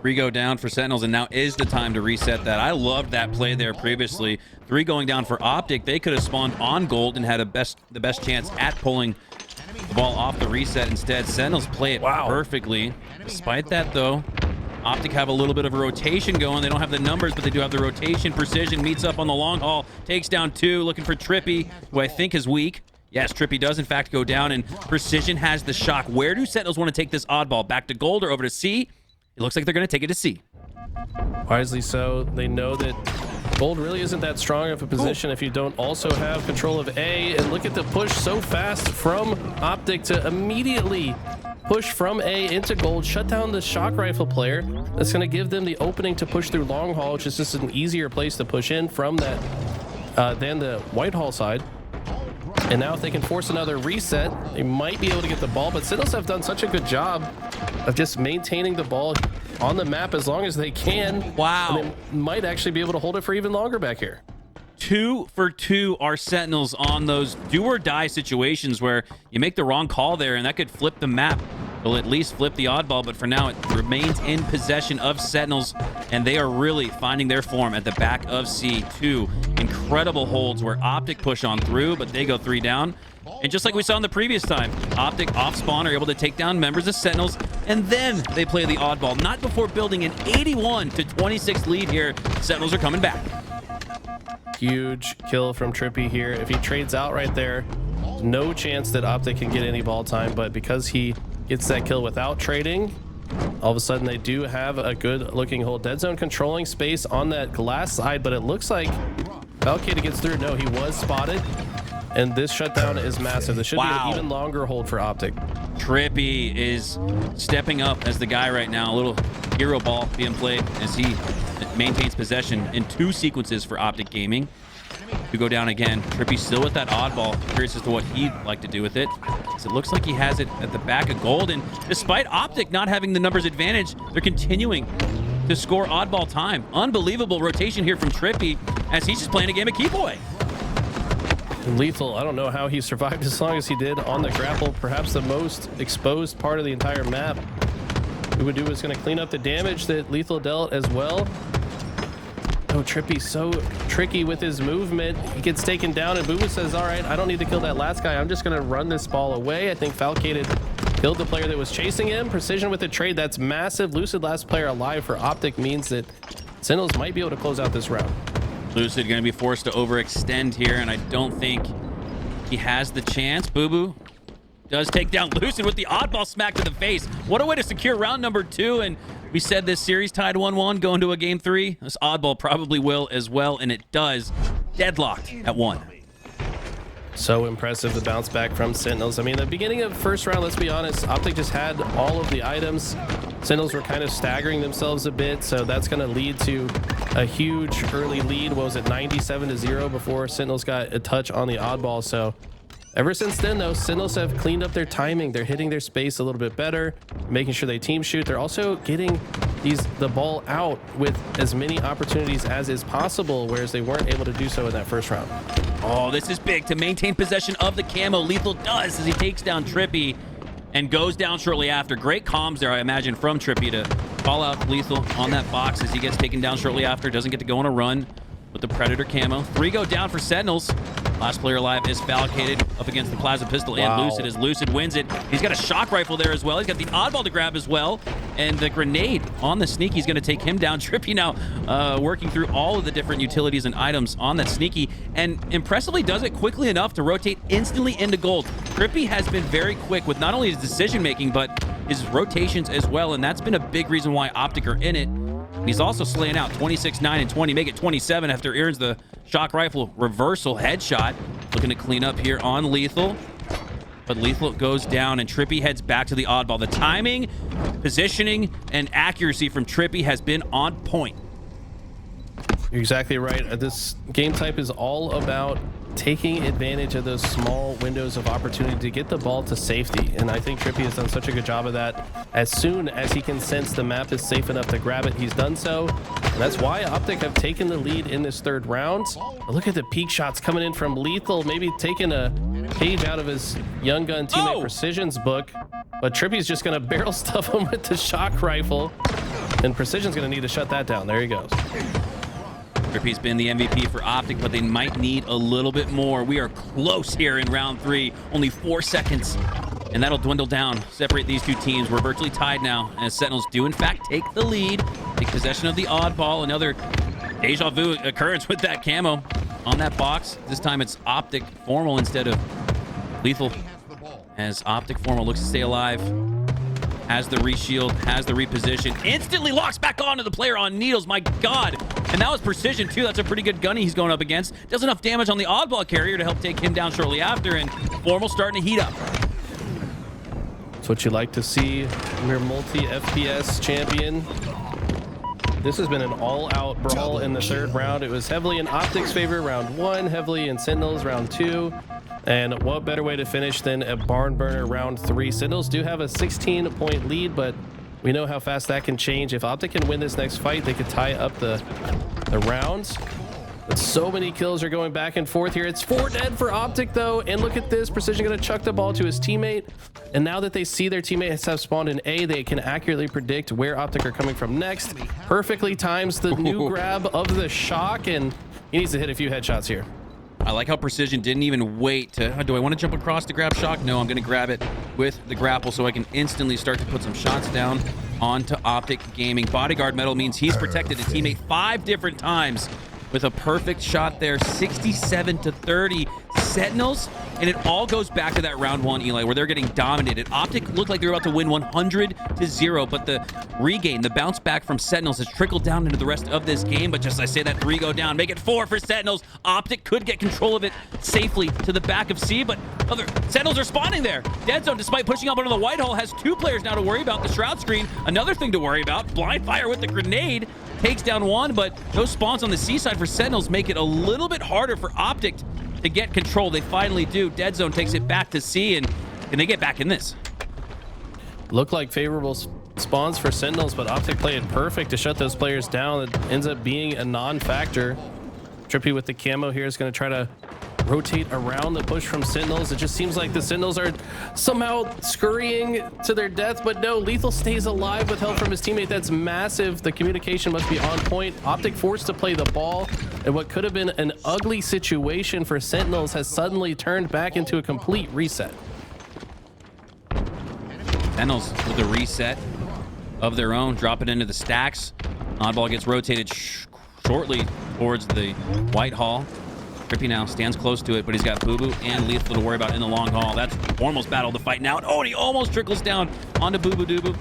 3 go down for Sentinels, and now is the time to reset that. I loved that play there previously. 3 going down for Optic. They could have spawned on gold and had the best chance at pulling the ball off the reset. Instead, Sentinels play it perfectly. Despite that, though, Optic have a little bit of a rotation going. They don't have the numbers, but they do have the rotation. Precision meets up on the long haul, takes down 2, looking for TriPPPeY, who I think is weak. Yes, TriPPPeY does in fact go down, and Precision has the shock. Where do Sentinels want to take this oddball? Back to gold or over to C? It looks like they're going to take it to C. Wisely so. They know that gold really isn't that strong of a position if you don't also have control of A. And look at the push so fast from Optic to immediately push from A into gold, shut down the shock rifle player. That's going to give them the opening to push through long haul, which is just an easier place to push in from that than the white hall side. And now if they can force another reset, they might be able to get the ball. But Sentinels have done such a good job of just maintaining the ball on the map as long as they can. Wow. And they might actually be able to hold it for even longer back here. 2 for 2 are Sentinels on those do or die situations where you make the wrong call there and that could flip the map. It'll at least flip the oddball, but for now it remains in possession of Sentinels, and they are really finding their form at the back of C. 2 incredible holds where Optic push on through, but they go 3 down. And just like we saw in the previous time, Optic off spawn are able to take down members of Sentinels, and then they play the oddball, not before building an 81-26 lead here. Sentinels are coming back. Huge kill from TriPPPeY here. If he trades out right there, no chance that Optic can get any ball time, but because he gets that kill without trading, all of a sudden they do have a good looking hold. Deadzone controlling space on that glass side, but it looks like Falcated gets through. No, he was spotted, and this shutdown is massive. This should be an even longer hold for Optic. TriPPPeY is stepping up as the guy right now. A little hero ball being played as he maintains possession in 2 sequences for Optic Gaming. To go down again. TriPPPeY still with that oddball. Curious as to what he'd like to do with it. So it looks like he has it at the back of gold, and despite Optic not having the numbers advantage, they're continuing to score oddball time. Unbelievable rotation here from TriPPPeY as he's just playing a game of keep away. And LethuL, I don't know how he survived as long as he did on the grapple, perhaps the most exposed part of the entire map. Dubu is going to clean up the damage that LethuL dealt as well. Oh, TriPPPeY so tricky with his movement. He gets taken down, and bubu says, all right, I don't need to kill that last guy. I'm just going to run this ball away. I think Falcated killed the player that was chasing him. Precision with the trade. That's massive. Lucid, last player alive for Optic, means that Sentinels might be able to close out this round. Lucid going to be forced to overextend here, and I don't think he has the chance. Bubu does take down Lucid with the oddball smack to the face. What a way to secure round number 2, and we said this series tied 1-1 going to a game 3. This oddball probably will as well, and it does. Deadlocked at 1. So impressive, the bounce back from Sentinels. I mean, the beginning of first round, let's be honest, Optic just had all of the items. Sentinels were kind of staggering themselves a bit, so that's going to lead to a huge early lead. What was it, 97-0 before Sentinels got a touch on the oddball. So ever since then, though, Sentinels have cleaned up their timing. They're hitting their space a little bit better, making sure they team shoot. They're also getting the ball out with as many opportunities as is possible, whereas they weren't able to do so in that first round. Oh, this is big to maintain possession of the camo. LethuL does as he takes down TriPPPeY and goes down shortly after. Great comms there, I imagine, from TriPPPeY to call out LethuL on that box as he gets taken down shortly after. Doesn't get to go on a run with the Predator camo. 3 go down for Sentinels. Last player alive is Falcated up against the Plasma Pistol and Lucid as Lucid wins it. He's got a shock rifle there as well. He's got the oddball to grab as well. And the grenade on the Sneaky is going to take him down. TriPPPeY now working through all of the different utilities and items on that Sneaky, and impressively does it quickly enough to rotate instantly into gold. TriPPPeY has been very quick with not only his decision making, but his rotations as well, and that's been a big reason why Optic are in it. He's also slaying out 26, 9, and 20, make it 27 after earns the shock rifle reversal headshot. Looking to clean up here on LethuL. But LethuL goes down, and TriPPPeY heads back to the oddball. The timing, positioning, and accuracy from TriPPPeY has been on point. You're exactly right. This game type is all about taking advantage of those small windows of opportunity to get the ball to safety, and I think TriPPPeY has done such a good job of that. As soon as he can sense the map is safe enough to grab it, he's done so, and that's why Optic have taken the lead in this third round. But look at the peak shots coming in from LethuL, maybe taking a page out of his young gun teammate Precision's book, but TriPPPeY's just going to barrel stuff him with the shock rifle, and Precision's going to need to shut that down. There he goes. TriPPPeY's been the MVP for Optic, but they might need a little bit more. We are close here in round 3, only 4 seconds, and that'll dwindle down, separate these two teams. We're virtually tied now, as Sentinels do in fact take the lead, take possession of the oddball. Another deja vu occurrence with that camo on that box. This time it's Optic Formal instead of LethuL, as Optic Formal looks to stay alive. Has the reshield, has the reposition, instantly locks back onto the player on needles. My God. And that was Precision too. That's a pretty good gunny he's going up against. Does enough damage on the oddball carrier to help take him down shortly after, and Formal starting to heat up. That's what you like to see in your multi-FPS champion. This has been an all-out brawl in the third round. It was heavily in Optic's favor round 1, heavily in Sentinels round 2. And what better way to finish than a barn burner round 3? Sentinels do have a 16-point lead, but we know how fast that can change. If Optic can win this next fight, they could tie up the rounds. But so many kills are going back and forth here. It's 4 dead for Optic, though. And look at this. Precision going to chuck the ball to his teammate. And now that they see their teammates have spawned in A, they can accurately predict where Optic are coming from next. Perfectly times the new grab of the shock, and he needs to hit a few headshots here. I like how Precision didn't even wait to, do I want to jump across to grab shock? No, I'm going to grab it with the grapple so I can instantly start to put some shots down onto Optic Gaming. Bodyguard medal means he's protected a teammate 5 different times with a perfect shot there. 67-30 Sentinels, and it all goes back to that round 1, Eli, where they're getting dominated. Optic looked like they were about to win 100-0, but the regain, the bounce back from Sentinels has trickled down into the rest of this game. But just as I say that, 3 go down, make it 4 for Sentinels. Optic could get control of it safely to the back of C, but other Sentinels are spawning there. Deadzone, despite pushing up onto the white hole, has 2 players now to worry about. The shroud screen, another thing to worry about. Blind fire with the grenade takes down 1, but those spawns on the C side for Sentinels make it a little bit harder for Optic to get control. They finally do. Deadzone takes it back to C, and they get back in this. Look like favorable spawns for Sentinels, but Optic played it perfect to shut those players down. It ends up being a non-factor. TriPPPeY with the camo here is going to try to rotate around the push from Sentinels. It just seems like the Sentinels are somehow scurrying to their death, but no, LethuL stays alive with help from his teammate. That's massive. The communication must be on point. Optic forced to play the ball, and what could have been an ugly situation for Sentinels has suddenly turned back into a complete reset. Sentinels with a reset of their own, drop it into the stacks. Oddball gets rotated shortly towards the white hall. TriPPPeY now stands close to it, but he's got bubu and LethuL to worry about in the long haul. That's almost battle to fight now. Oh, and he almost trickles down onto bubu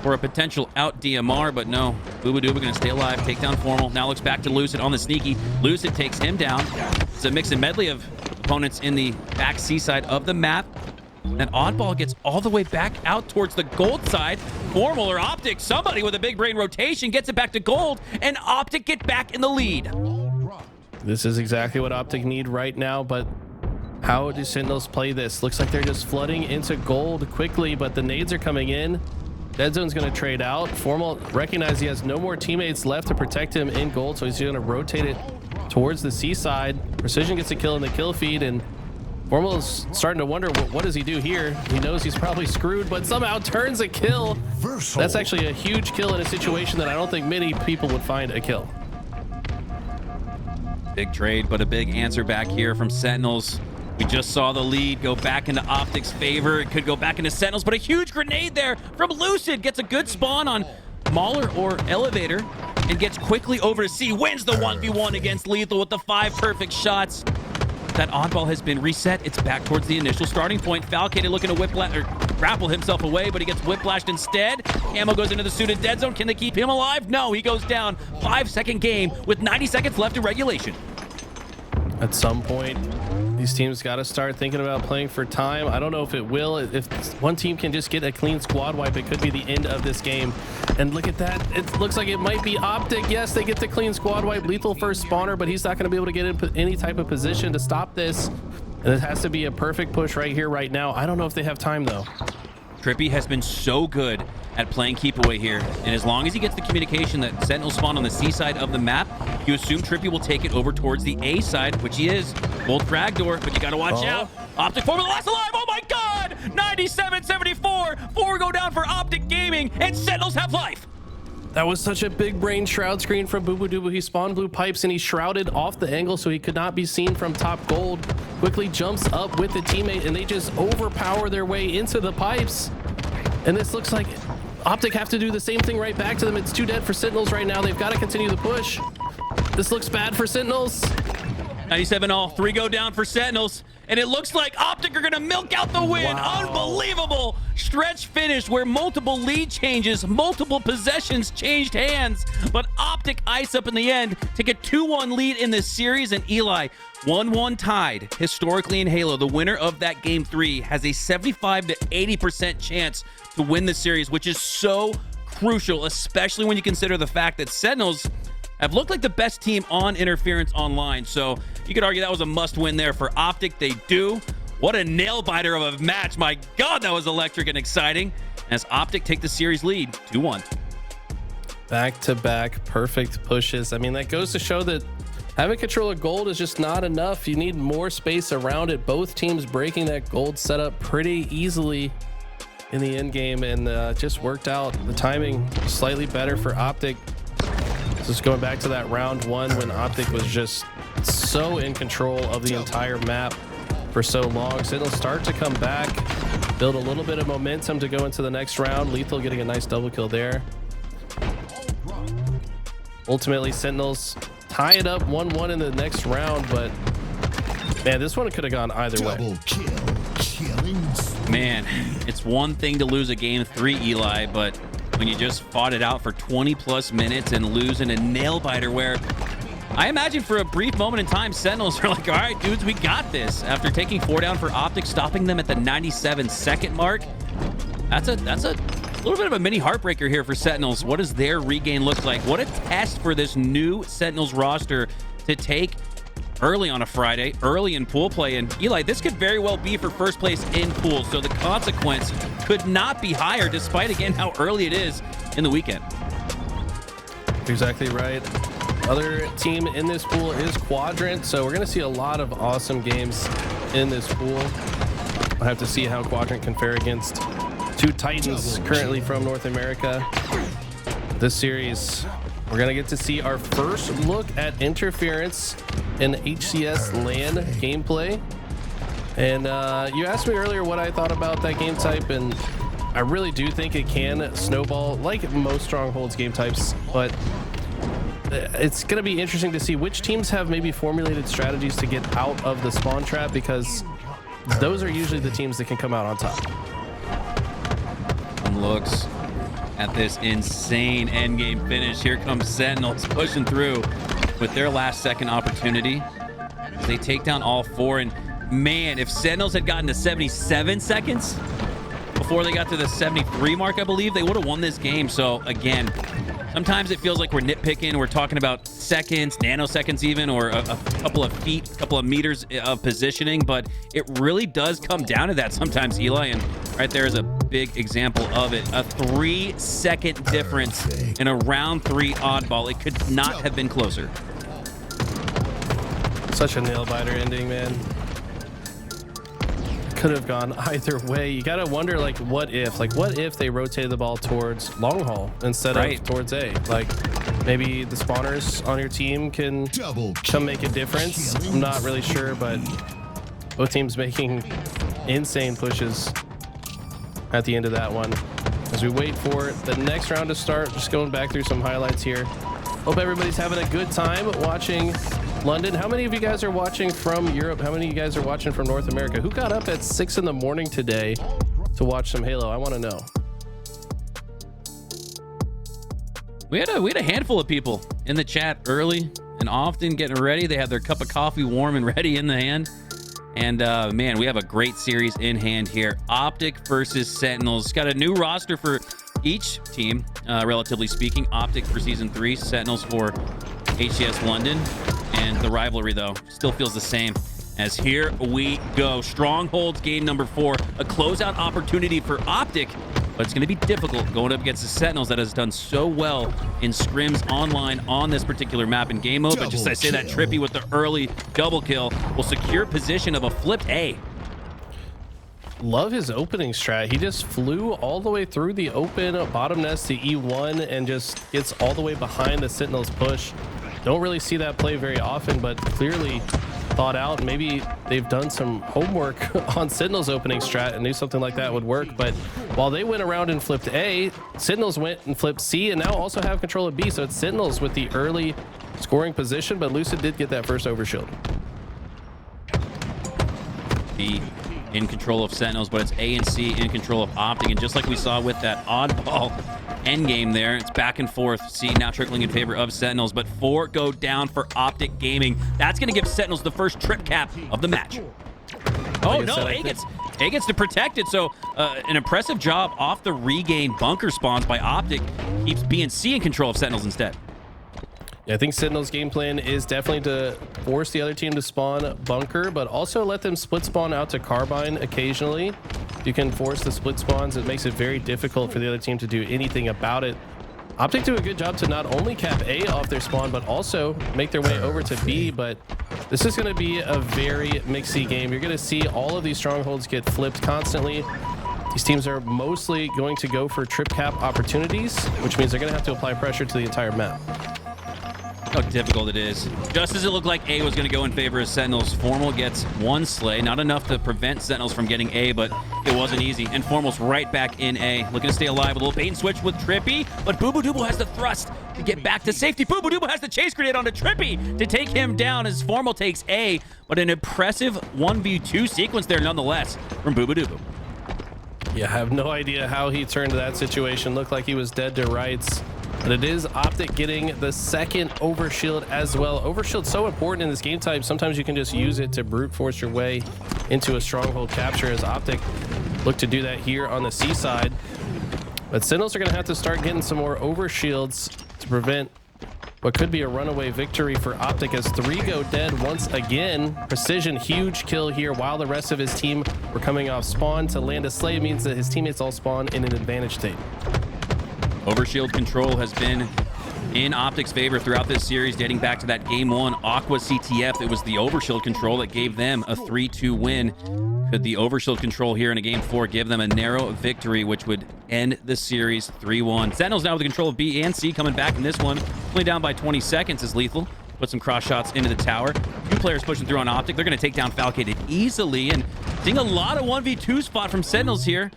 for a potential out DMR, but no. bubu gonna stay alive, take down Formal. Now looks back to Lucid on the sneaky. Lucid takes him down. It's a mix and medley of opponents in the back C side of the map. That oddball gets all the way back out towards the gold side. Formal or Optic, somebody with a big brain rotation gets it back to gold, and Optic get back in the lead. This is exactly what Optic need right now, but how do Sentinels play this? Looks like they're just flooding into gold quickly, but the nades are coming in. Deadzone's going to trade out. Formal recognizes he has no more teammates left to protect him in gold, so he's going to rotate it towards the C side. Precision gets a kill in the kill feed, and Formal is starting to wonder what does he do here. He knows he's probably screwed, but somehow turns a kill. That's actually a huge kill in a situation that I don't think many people would find a kill. Big trade, but a big answer back here from Sentinels. We just saw the lead go back into Optic's favor. It could go back into Sentinels, but a huge grenade there from Lucid. Gets a good spawn on Mauler or Elevator and gets quickly over to C. Wins the 1v1 against LethuL with the 5 perfect shots. That oddball has been reset. It's back towards the initial starting point. Falcated looking to grapple himself away, but he gets whiplashed instead. Camo goes into the suited Deadzone. Can they keep him alive? No, he goes down. 5-second game with 90 seconds left in regulation. At some point, these teams got to start thinking about playing for time. I don't know if it will. If one team can just get a clean squad wipe, it could be the end of this game. And look at that. It looks like it might be Optic. Yes, they get the clean squad wipe. LethuL first spawner, but he's not going to be able to get in any type of position to stop this. And it has to be a perfect push right here, right now. I don't know if they have time, though. TriPPPeY has been so good at playing keep away here, and as long as he gets the communication that Sentinels spawn on the C side of the map, you assume TriPPPeY will take it over towards the A side, which he is. Both frag door, but you gotta watch out. Optic for the last alive. Oh my god! 97-74. 4 go down for Optic Gaming, and Sentinels have life. That was such a big brain shroud screen from bubu dubu. He spawned blue pipes and he shrouded off the angle so he could not be seen from top gold. Quickly jumps up with the teammate and they just overpower their way into the pipes. And this looks like Optic have to do the same thing right back to them. It's too dead for Sentinels right now. They've got to continue the push. This looks bad for Sentinels. 97 all. 3 go down for Sentinels. And it looks like Optic are going to milk out the win. Wow. Unbelievable stretch finish where multiple lead changes, multiple possessions changed hands. But Optic ice up in the end to get 2-1 lead in this series. And Eli, 1-1 tied. Historically in Halo, the winner of that game 3 has a 75 to 80% chance to win the series, which is so crucial, especially when you consider the fact that Sentinels have looked like the best team on Interference Online. So you could argue that was a must win there for Optic. They do. What a nail biter of a match. My God, that was electric and exciting as Optic take the series lead 2-1. Back-to-back perfect pushes. I mean, that goes to show that having control of gold is just not enough. You need more space around it. Both teams breaking that gold setup pretty easily in the end game, and just worked out. The timing slightly better for Optic. Just going back to that round 1 when Optic was just so in control of the entire map for so long. So it'll start to come back, build a little bit of momentum to go into the next round. LethuL getting a nice double kill there. Ultimately, Sentinels tie it up 1-1 in the next round, but man, this one could have gone either way. Man, it's one thing to lose a game 3, Eli, but when you just fought it out for 20 plus minutes and lose in a nail biter where I imagine for a brief moment in time, Sentinels are like, all right, dudes, we got this. After taking 4 down for Optic, stopping them at the 97-second mark. That's a little bit of a mini heartbreaker here for Sentinels. What does their regain look like? What a test for this new Sentinels roster to take early on a Friday, early in pool play. And Eli, this could very well be for first place in pool. So the consequence could not be higher, despite, again, how early it is in the weekend. Exactly right. Other team in this pool is Quadrant. So we're going to see a lot of awesome games in this pool. I'll have to see how Quadrant can fare against 2 Titans currently from North America. This series, we're going to get to see our first look at Interference in HCS LAN gameplay. And you asked me earlier what I thought about that game type, and I really do think it can snowball like most Strongholds game types, but it's going to be interesting to see which teams have maybe formulated strategies to get out of the spawn trap, because those are usually the teams that can come out on top. Looks at this insane endgame finish. Here comes Sentinels pushing through with their last second opportunity. They take down all 4, and man, if Sentinels had gotten to 77 seconds before they got to the 73 mark, I believe, they would have won this game. So again, sometimes it feels like we're nitpicking. We're talking about seconds, nanoseconds even, or a couple of feet, a couple of meters of positioning, but it really does come down to that sometimes, Eli, and right there is a big example of it. A 3-second difference in a round 3 oddball. It could not have been closer. Such a nail-biter ending, man. Could have gone either way. You gotta wonder, like, what if they rotated the ball towards long haul instead of towards A? Like, maybe the spawners on your team can come make a difference. I'm not really sure, but both teams making insane pushes at the end of that one. As we wait for the next round to start, just going back through some highlights here. Hope everybody's having a good time watching London. How many of you guys are watching from Europe? How many of you guys are watching from North America? Who got up at 6 in the morning today to watch some Halo? I want to know. We had a handful of people in the chat early and often getting ready. They had their cup of coffee warm and ready in the hand. And man, we have a great series in hand here. Optic versus Sentinels. Got a new roster for each team, relatively speaking. Optic for Season 3, Sentinels for HCS London. And the rivalry, though, still feels the same. As here we go. Strongholds game number 4. A closeout opportunity for Optic. But it's going to be difficult going up against the Sentinels that has done so well in scrims online on this particular map in game mode. But just I say that TriPPPeY with the early double kill will secure position of a flipped A. Love his opening strat. He just flew all the way through the open bottom nest to E1 and just gets all the way behind the Sentinels push. Don't really see that play very often, but clearly thought out. Maybe they've done some homework on Sentinels opening strat and knew something like that would work. But while they went around and flipped A, Sentinels went and flipped C and now also have control of B. So it's Sentinels with the early scoring position, but Lucid did get that first overshield. B in control of Sentinels, but it's A and C in control of Optic. And just like we saw with that oddball end game there, it's back and forth. C now trickling in favor of Sentinels, but 4 go down for Optic Gaming. That's going to give Sentinels the first trip cap of the match. Oh no, A gets to protect it. So an impressive job off the regain bunker spawns by Optic. Keeps B and C in control of Sentinels instead. Yeah, I think Sentinel's game plan is definitely to force the other team to spawn bunker, but also let them split spawn out to Carbine occasionally. You can force the split spawns. It makes it very difficult for the other team to do anything about it. Optic do a good job to not only cap A off their spawn, but also make their way over to B. But this is going to be a very mixy game. You're going to see all of these strongholds get flipped constantly. These teams are mostly going to go for trip cap opportunities, which means they're going to have to apply pressure to the entire map. How difficult it is. Just as it looked like A was going to go in favor of Sentinels, Formal gets 1 slay. Not enough to prevent Sentinels from getting A, but it wasn't easy. And Formal's right back in A. Looking to stay alive. A little bait and switch with TriPPPeY, but bubu has the thrust to get back to safety. bubu has the chase grenade onto TriPPPeY to take him down as Formal takes A, but an impressive 1v2 sequence there nonetheless from bubu. Yeah, I have no idea how he turned that situation. Looked like he was dead to rights. But it is Optic getting the second overshield as well. Overshield's so important in this game type. Sometimes you can just use it to brute force your way into a stronghold capture, as Optic look to do that here on the C side. But Sentinels are going to have to start getting some more overshields to prevent what could be a runaway victory for Optic, as 3 go dead once again. Precision, huge kill here while the rest of his team were coming off spawn to land a slay. It means that his teammates all spawn in an advantage state. Overshield control has been in Optic's favor throughout this series, dating back to that Game 1 Aqua CTF. It was the overshield control that gave them a 3-2 win. Could the overshield control here in a Game 4 give them a narrow victory, which would end the series 3-1? Sentinels now with the control of B and C, coming back in this one. Only down by 20 seconds as LethuL put some cross shots into the tower. 2 players pushing through on Optic. They're going to take down Falcated easily, and seeing a lot of 1v2 spot from Sentinels here.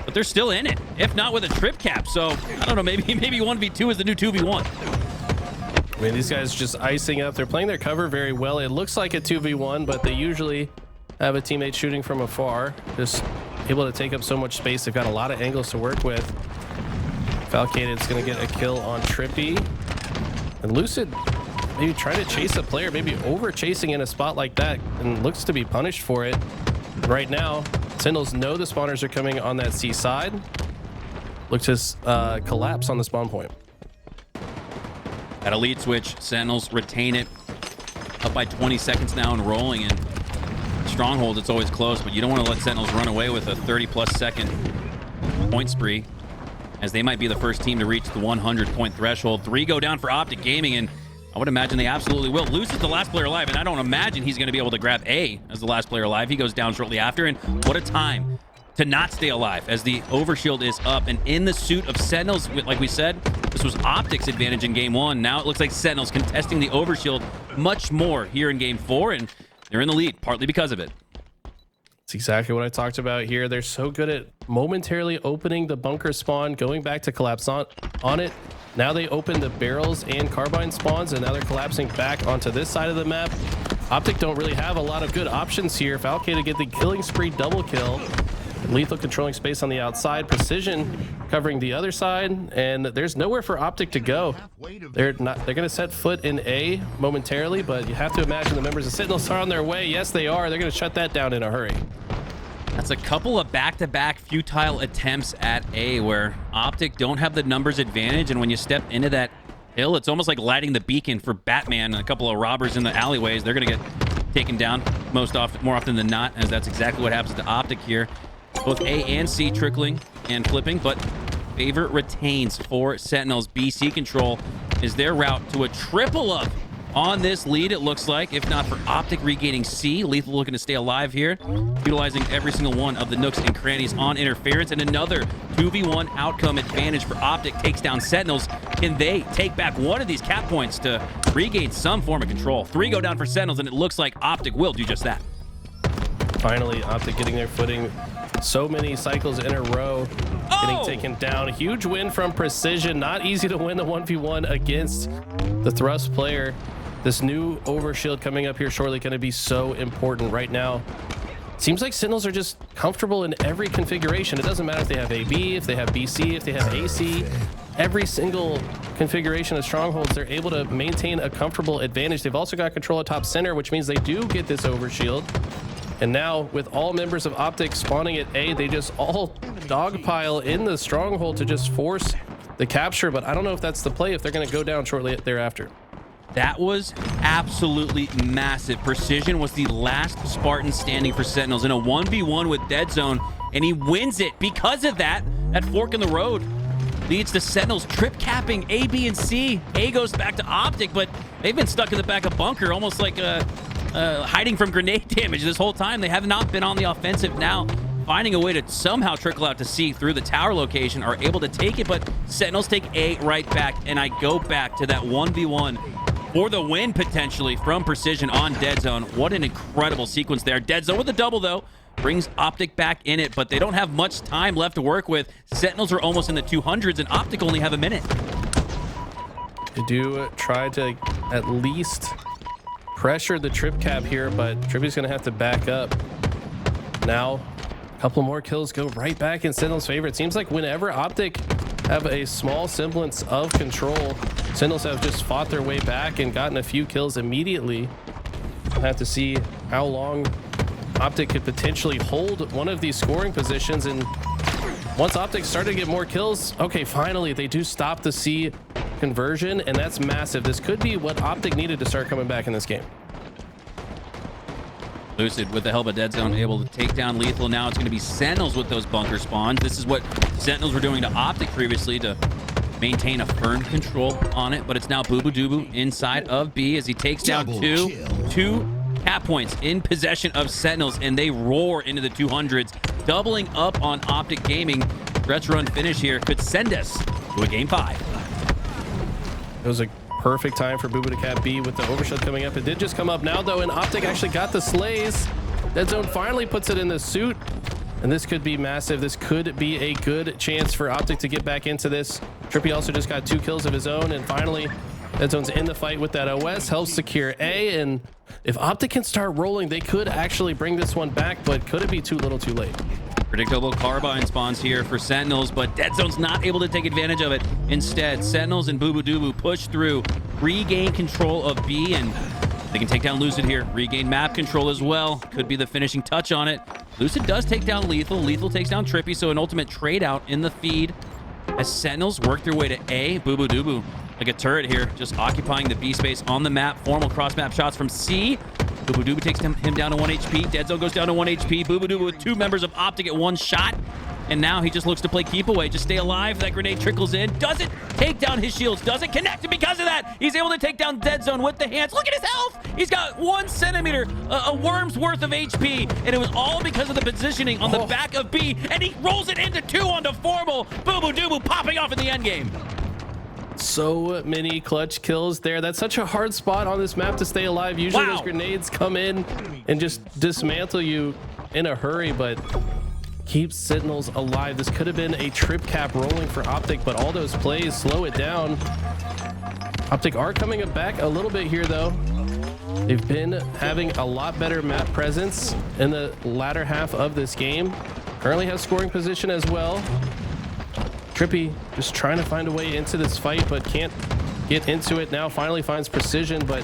But they're still in it, if not with a trip cap. So, I don't know, maybe 1v2 is the new 2v1. I mean, these guys just icing up. They're playing their cover very well. It looks like a 2v1, but they usually have a teammate shooting from afar, just able to take up so much space. They've got a lot of angles to work with. Falcated's going to get a kill on TriPPPeY. And Lucid maybe trying to chase a player, maybe over chasing in a spot like that, and looks to be punished for it. Right now, Sentinels know the spawners are coming on that C side. Look to collapse on the spawn point. At a lead switch, Sentinels retain it. Up by 20 seconds now and rolling. And Stronghold, it's always close, but you don't want to let Sentinels run away with a 30-plus second point spree, as they might be the first team to reach the 100-point threshold. 3 go down for Optic Gaming, and I would imagine they absolutely will. Lucid's the last player alive, and I don't imagine he's going to be able to grab A as the last player alive. He goes down shortly after, and what a time to not stay alive as the overshield is up. And in the suit of Sentinels, like we said, this was Optic's advantage in Game 1. Now it looks like Sentinels contesting the overshield much more here in Game 4, and they're in the lead, partly because of it. It's exactly what I talked about here. They're so good at momentarily opening the bunker spawn, going back to collapse on it. Now they open the barrels and carbine spawns, and now they're collapsing back onto this side of the map. Optic don't really have a lot of good options here. Falcated get the killing spree double kill. LethuL controlling space on the outside, Precision covering the other side, and there's nowhere for Optic to go. They're gonna set foot in A momentarily, but you have to imagine the members of Sentinels are on their way. Yes, they are. They're gonna shut that down in a hurry. That's a couple of back-to-back futile attempts at A where Optic don't have the numbers advantage, and when you step into that hill, it's almost like lighting the beacon for Batman and a couple of robbers in the alleyways. They're gonna get taken down more often than not, as that's exactly what happens to Optic here. Both A and C trickling and flipping, but favor retains for Sentinels. BC control is their route to a triple up on this lead, it looks like, if not for Optic regaining C. LethuL looking to stay alive here, utilizing every single one of the nooks and crannies on interference, and another 2v1 outcome advantage for Optic takes down Sentinels. Can they take back one of these cap points to regain some form of control? 3 go down for Sentinels, and it looks like Optic will do just that. Finally, Optic getting their footing. So many cycles in a row getting taken down. Huge win from Precision. Not easy to win the 1v1 against the Thrust player. This new overshield coming up here shortly going to be so important right now. Seems like Sentinels are just comfortable in every configuration. It doesn't matter if they have AB, if they have BC, if they have AC. Every single configuration of strongholds, they're able to maintain a comfortable advantage. They've also got control of top center, which means they do get this overshield. And now, with all members of Optic spawning at A, they just all dogpile in the stronghold to just force the capture. But I don't know if that's the play, if they're going to go down shortly thereafter. That was absolutely massive. Precision was the last Spartan standing for Sentinels in a 1v1 with Deadzone, and he wins it. Because of that, that fork in the road leads to Sentinels trip capping A, B, and C. A goes back to Optic, but they've been stuck in the back of bunker, almost like hiding from grenade damage this whole time. They have not been on the offensive. Now finding a way to somehow trickle out to C through the tower location, are able to take it, but Sentinels take A right back, and I go back to that 1v1 for the win potentially from Precision on Deadzone. What an incredible sequence there. Deadzone with a double though brings Optic back in it, but they don't have much time left to work with. Sentinels are almost in the 200s, and Optic only have a minute. They do try to at least pressure the trip cap here, but Trippy's gonna have to back up. Now a couple more kills go right back in Sentinel's favor. It seems like whenever Optic have a small semblance of control, Sentinels have just fought their way back and gotten a few kills immediately. We'll have to see how long Optic could potentially hold one of these scoring positions, and once Optic started to get more kills, okay, finally they do stop the C conversion, and that's massive. This could be what Optic needed to start coming back in this game. Lucid with the help of Deadzone able to take down LethuL. Now it's going to be Sentinels with those bunker spawns. This is what Sentinels were doing to Optic previously to maintain a firm control on it, but it's now bubu dubu inside of B as he takes down two cap points in possession of Sentinels, and they roar into the 200s, doubling up on Optic Gaming. Stretch run finish here could send us to a game 5. It was a perfect time for bubu to cap B with the overshield coming up. It did just come up now though, and Optic actually got the slays. Deadzone finally puts it in the suit, and this could be massive. This could be a good chance for Optic to get back into this. TriPPPeY also just got 2 kills of his own, and finally Deadzone's in the fight with that OS, helps secure A, and if Optic can start rolling, they could actually bring this one back, but could it be too little too late? Predictable carbine spawns here for Sentinels, but Deadzone's not able to take advantage of it. Instead, Sentinels and bubu dubu push through, regain control of B, and they can take down Lucid here. Regain map control as well. Could be the finishing touch on it. Lucid does take down LethuL. LethuL takes down TriPPPeY, so an ultimate trade out in the feed as Sentinels work their way to A. Bubu dubu like a turret here, just occupying the B space on the map. Formal cross map shots from C. Bubu dubu takes him down to 1 HP. Deadzone goes down to 1 HP. Bubu dubu with 2 members of Optic at 1 shot. And now he just looks to play keep away. Just stay alive. That grenade trickles in. Doesn't take down his shields. Doesn't connect. And because of that, he's able to take down Deadzone with the hands. Look at his health. He's got 1 centimeter, a worm's worth of HP. And it was all because of the positioning on the back of B. And he rolls it into 2 onto Formal. Bubu dubu popping off in the end game. So many clutch kills there. That's such a hard spot on this map to stay alive. Usually those grenades come in and just dismantle you in a hurry, but keeps Sentinels alive. This could have been a trip cap rolling for Optic, but all those plays slow it down. Optic are coming back a little bit here though. They've been having a lot better map presence in the latter half of this game. currently has scoring position as well. TriPPPeY just trying to find a way into this fight, but can't get into it. Now finally finds Precision, but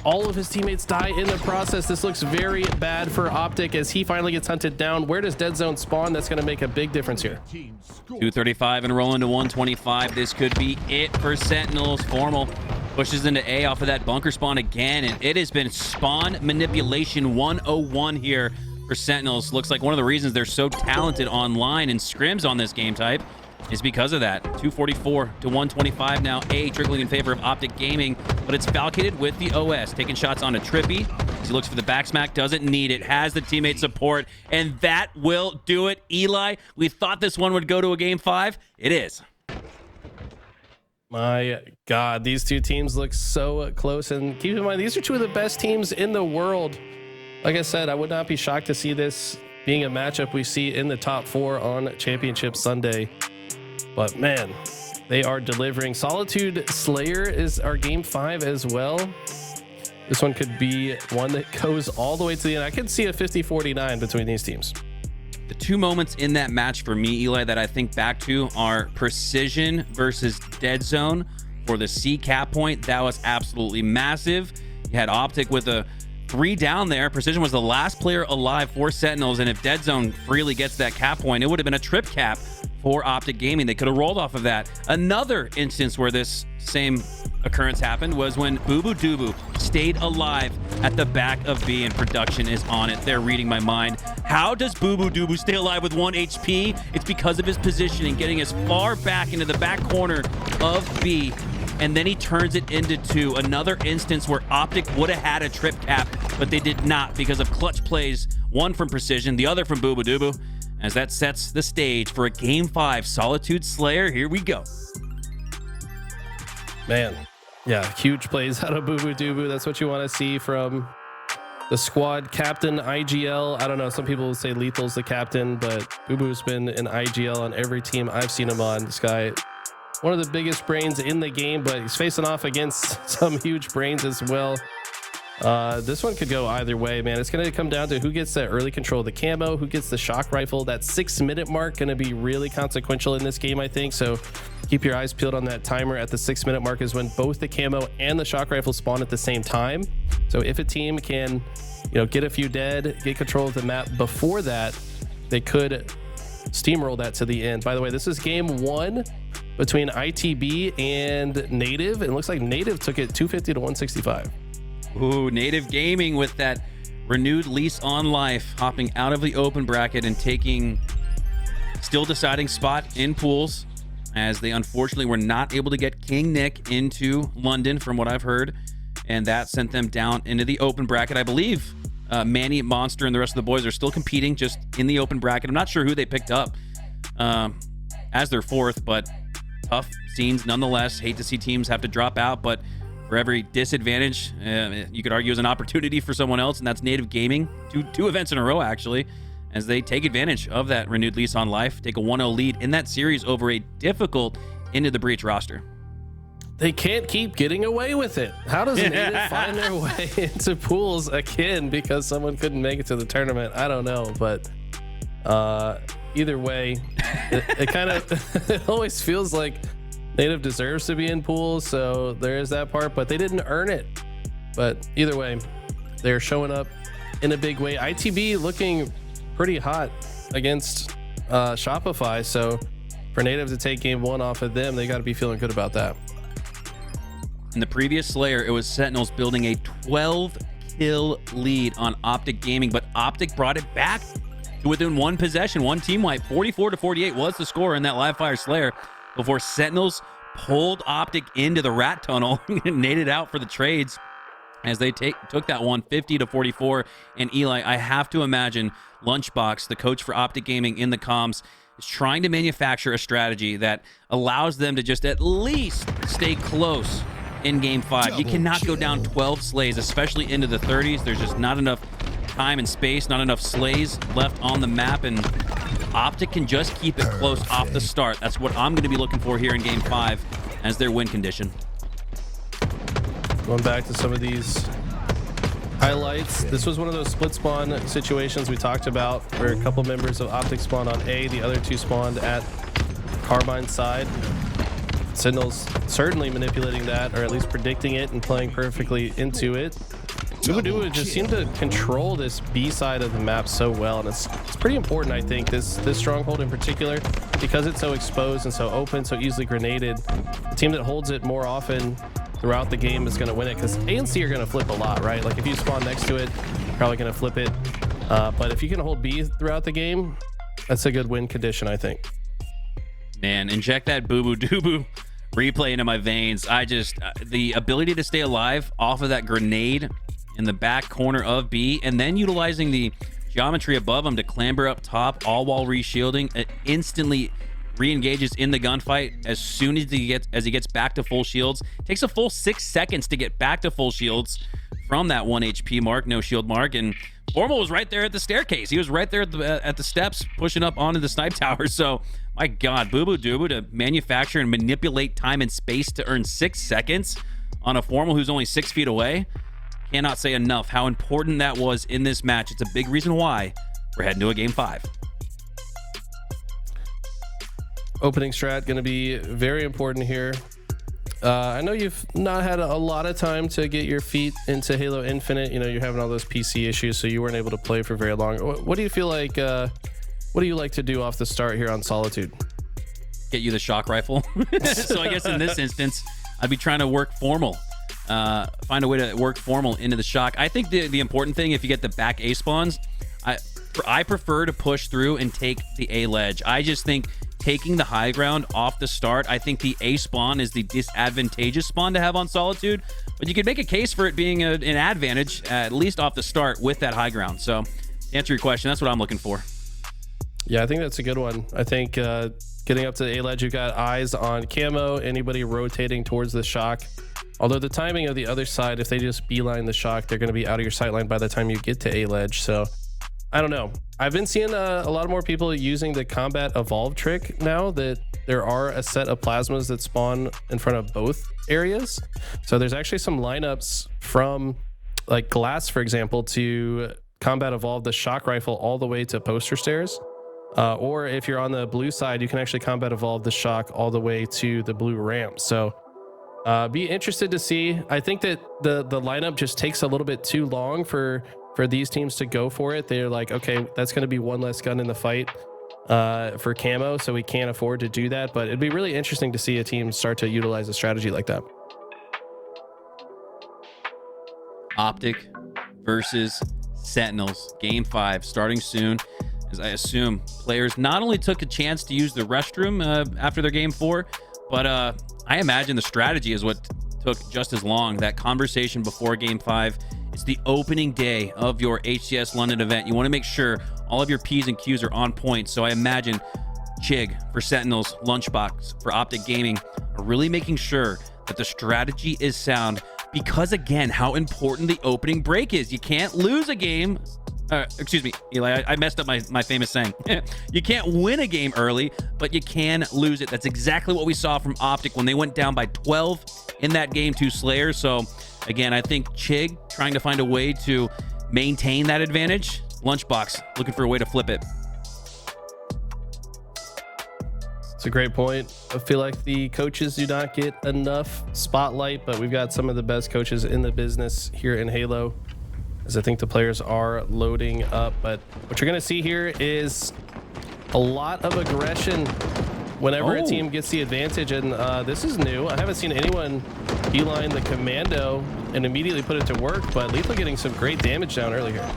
all of his teammates die in the process. This looks very bad for Optic as he finally gets hunted down. Where does Deadzone spawn? That's going to make a big difference here. 235 and rolling to 125. This could be it for Sentinels. Formal pushes into A off of that bunker spawn again, and it has been spawn manipulation 101 here for Sentinels. Looks like one of the reasons they're so talented online and scrims on this game type is because of that. 244 to 125 now. A trickling in favor of Optic Gaming, but it's Falcated with the OS. Taking shots onto TriPPPeY. He looks for the back smack, doesn't need it. Has the teammate support, and that will do it. Eli, we thought this one would go to a game 5. It is. My God, these two teams look so close, and keep in mind, these are two of the best teams in the world. Like I said, I would not be shocked to see this being a matchup we see in the top 4 on Championship Sunday. But man, they are delivering. Solitude Slayer is our game 5 as well. This one could be one that goes all the way to the end. I could see a 50-49 between these teams. The two moments in that match for me, Eli, that I think back to are Precision versus Deadzone for the C cap point. That was absolutely massive. You had Optic with a 3 down there. Precision was the last player alive for Sentinels, and if Deadzone freely gets that cap point, it would have been a trip cap for Optic Gaming. They could have rolled off of that. Another instance where this same occurrence happened was when dubu stayed alive at the back of B, and production is on it. They're reading my mind. How does dubu stay alive with 1 HP? It's because of his positioning, getting as far back into the back corner of B, and then he turns it into 2. Another instance where Optic would have had a trip cap, but they did not because of clutch plays, one from Precision, the other from dubu, as that sets the stage for a game 5 Solitude Slayer. Here we go. Man, yeah, huge plays out of dubu. That's what you want to see from the squad captain, IGL. I don't know, some people say LethuL's the captain, but bubu's been an IGL on every team I've seen him on. This guy, one of the biggest brains in the game, but he's facing off against some huge brains as well. This one could go either way, man. It's going to come down to who gets that early control of the camo, who gets the shock rifle. That 6-minute mark going to be really consequential in this game, I think. So keep your eyes peeled on that timer. At the 6-minute mark is when both the camo and the shock rifle spawn at the same time. So if a team can, get a few dead, get control of the map before that, they could steamroll that to the end. By the way, this is game 1 between ITB and Native. It looks like Native took it 250 to 165. Ooh, Native Gaming with that renewed lease on life, hopping out of the open bracket and taking still deciding spot in pools, as they unfortunately were not able to get King Nick into London from what I've heard, and that sent them down into the open bracket. I believe Manny, Monster, and the rest of the boys are still competing just in the open bracket. I'm not sure who they picked up as their 4th, but tough scenes nonetheless. Hate to see teams have to drop out, but for every disadvantage, you could argue is an opportunity for someone else, and that's Native Gaming. Two events in a row, actually, as they take advantage of that renewed lease on life, take a 1-0 lead in that series over a difficult Into the Breach roster. They can't keep getting away with it. How does Native find their way into pools again because someone couldn't make it to the tournament? I don't know, but either way, it kind of it always feels like Native deserves to be in pools, so there is that part, but they didn't earn it. But either way, they're showing up in a big way. ITB looking pretty hot against Shopify, so for Native to take game 1 off of them, they got to be feeling good about that. In the previous Slayer, it was Sentinels building a 12-kill lead on Optic Gaming, but Optic brought it back to within 1 possession, 1 team wipe. 44 to 48 was the score in that live fire Slayer, before Sentinels pulled Optic into the rat tunnel and naded out for the trades as they took that one 50 to 44. And Eli, I have to imagine Lunchbox, the coach for Optic Gaming in the comms, is trying to manufacture a strategy that allows them to just at least stay close in game 5. You cannot go down 12 slays, especially into the 30s. There's just not enough time and space, not enough slays left on the map, and Optic can just keep it close off the start. That's what I'm going to be looking for here in game 5 as their win condition. Going back to some of these Highlights. This was one of those split spawn situations we talked about where a couple members of Optic spawned on A, the other two spawned at Carbine side. Sentinels certainly manipulating that, or at least predicting it and playing perfectly into it. Dubu just seemed to control this B side of the map so well, and it's pretty important, I think, this stronghold in particular, because it's so exposed and so open, so easily grenaded. The team that holds it more often throughout the game is going to win it, because A and C are going to flip a lot, right? Like if you spawn next to it, probably going to flip it. But if you can hold B throughout the game, that's a good win condition, I think. Man, inject that bubu dubu replay into my veins. I just the ability to stay alive off of that grenade in the back corner of B, and then utilizing the geometry above him to clamber up top, all while reshielding. It instantly re-engages in the gunfight as soon as he gets back to full shields. Takes a full 6 seconds to get back to full shields from that 1 HP mark, no shield mark, and Formal was right there at the staircase. He was right there at the steps, pushing up onto the snipe tower. So, my God, bubu dubu to manufacture and manipulate time and space to earn 6 seconds on a Formal who's only 6 feet away. Cannot say enough how important that was in this match. It's a big reason why we're heading to a game 5. Opening strat going to be very important here. I know you've not had a lot of time to get your feet into Halo Infinite. You know, you're having all those PC issues, so you weren't able to play for very long. What do you feel like, what do you like to do off the start here on Solitude? Get you the shock rifle. So I guess in this instance, I'd be trying to work Formal. Find a way to work Formal into the shock. I think the important thing, if you get the back A spawns, I prefer to push through and take the A ledge. I just think taking the high ground off the start, I think the A spawn is the disadvantageous spawn to have on Solitude, but you could make a case for it being an advantage, at least off the start with that high ground. So to answer your question, that's what I'm looking for. Yeah, I think that's a good one. I think getting up to the A ledge, you've got eyes on camo, anybody rotating towards the shock. Although the timing of the other side, if they just beeline the shock, they're going to be out of your sightline by the time you get to A ledge. So I don't know. I've been seeing a lot more people using the combat evolve trick now that there are a set of plasmas that spawn in front of both areas. So there's actually some lineups from like Glass, for example, to combat evolve the shock rifle all the way to poster stairs. Or if you're on the blue side, you can actually combat evolve the shock all the way to the blue ramp. So be interested to see. I think that the lineup just takes a little bit too long for these teams to go for it. They're like, okay, that's going to be one less gun in the fight for camo, so we can't afford to do that. But it'd be really interesting to see a team start to utilize a strategy like that. Optic versus Sentinels, game 5 starting soon, as I assume players not only took a chance to use the restroom after their game 4, but I imagine the strategy is what took just as long. That conversation before game 5. It's the opening day of your HCS London event. You want to make sure all of your P's and Q's are on point. So I imagine Chig for Sentinels, Lunchbox for Optic Gaming are really making sure that the strategy is sound, because again, how important the opening break is. You can't lose a game. Excuse me, Eli, I messed up my famous saying. You can't win a game early, but you can lose it. That's exactly what we saw from Optic when they went down by 12 in that game to Slayer. So again, I think Chig trying to find a way to maintain that advantage. Lunchbox looking for a way to flip it. It's a great point. I feel like the coaches do not get enough spotlight, but we've got some of the best coaches in the business here in Halo, as I think the players are loading up. But what you're going to see here is a lot of aggression whenever a team gets the advantage. And this is new. I haven't seen anyone beeline the commando and immediately put it to work, but LethuL getting some great damage down early here.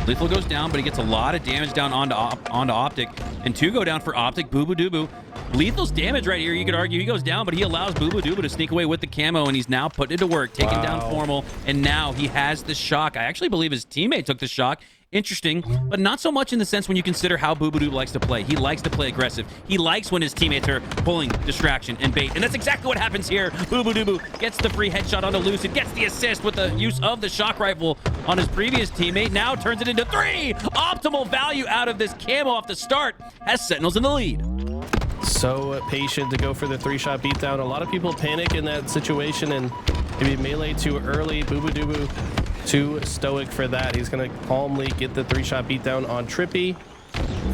LethuL goes down, but he gets a lot of damage down onto Optic, and 2 go down for Optic. Bubu dubu. LethuL's damage right here, you could argue he goes down, but he allows bubu dubu to sneak away with the camo, and he's now putting it to work, taking down Formal, and now he has the shock. I actually believe his teammate took the shock. Interesting, but not so much in the sense when you consider how bubu dubu likes to play. He likes to play aggressive. He likes when his teammates are pulling distraction and bait, and that's exactly what happens here. Bubu dubu gets the free headshot onto Lucid, gets the assist with the use of the shock rifle on his previous teammate, now turns it into 3. Optimal value out of this camo off the start, has Sentinels in the lead. So patient to go for the 3-shot beatdown. A lot of people panic in that situation and maybe melee too early. Bubu dubu too stoic for that. He's going to calmly get the 3-shot beatdown on TriPPPeY.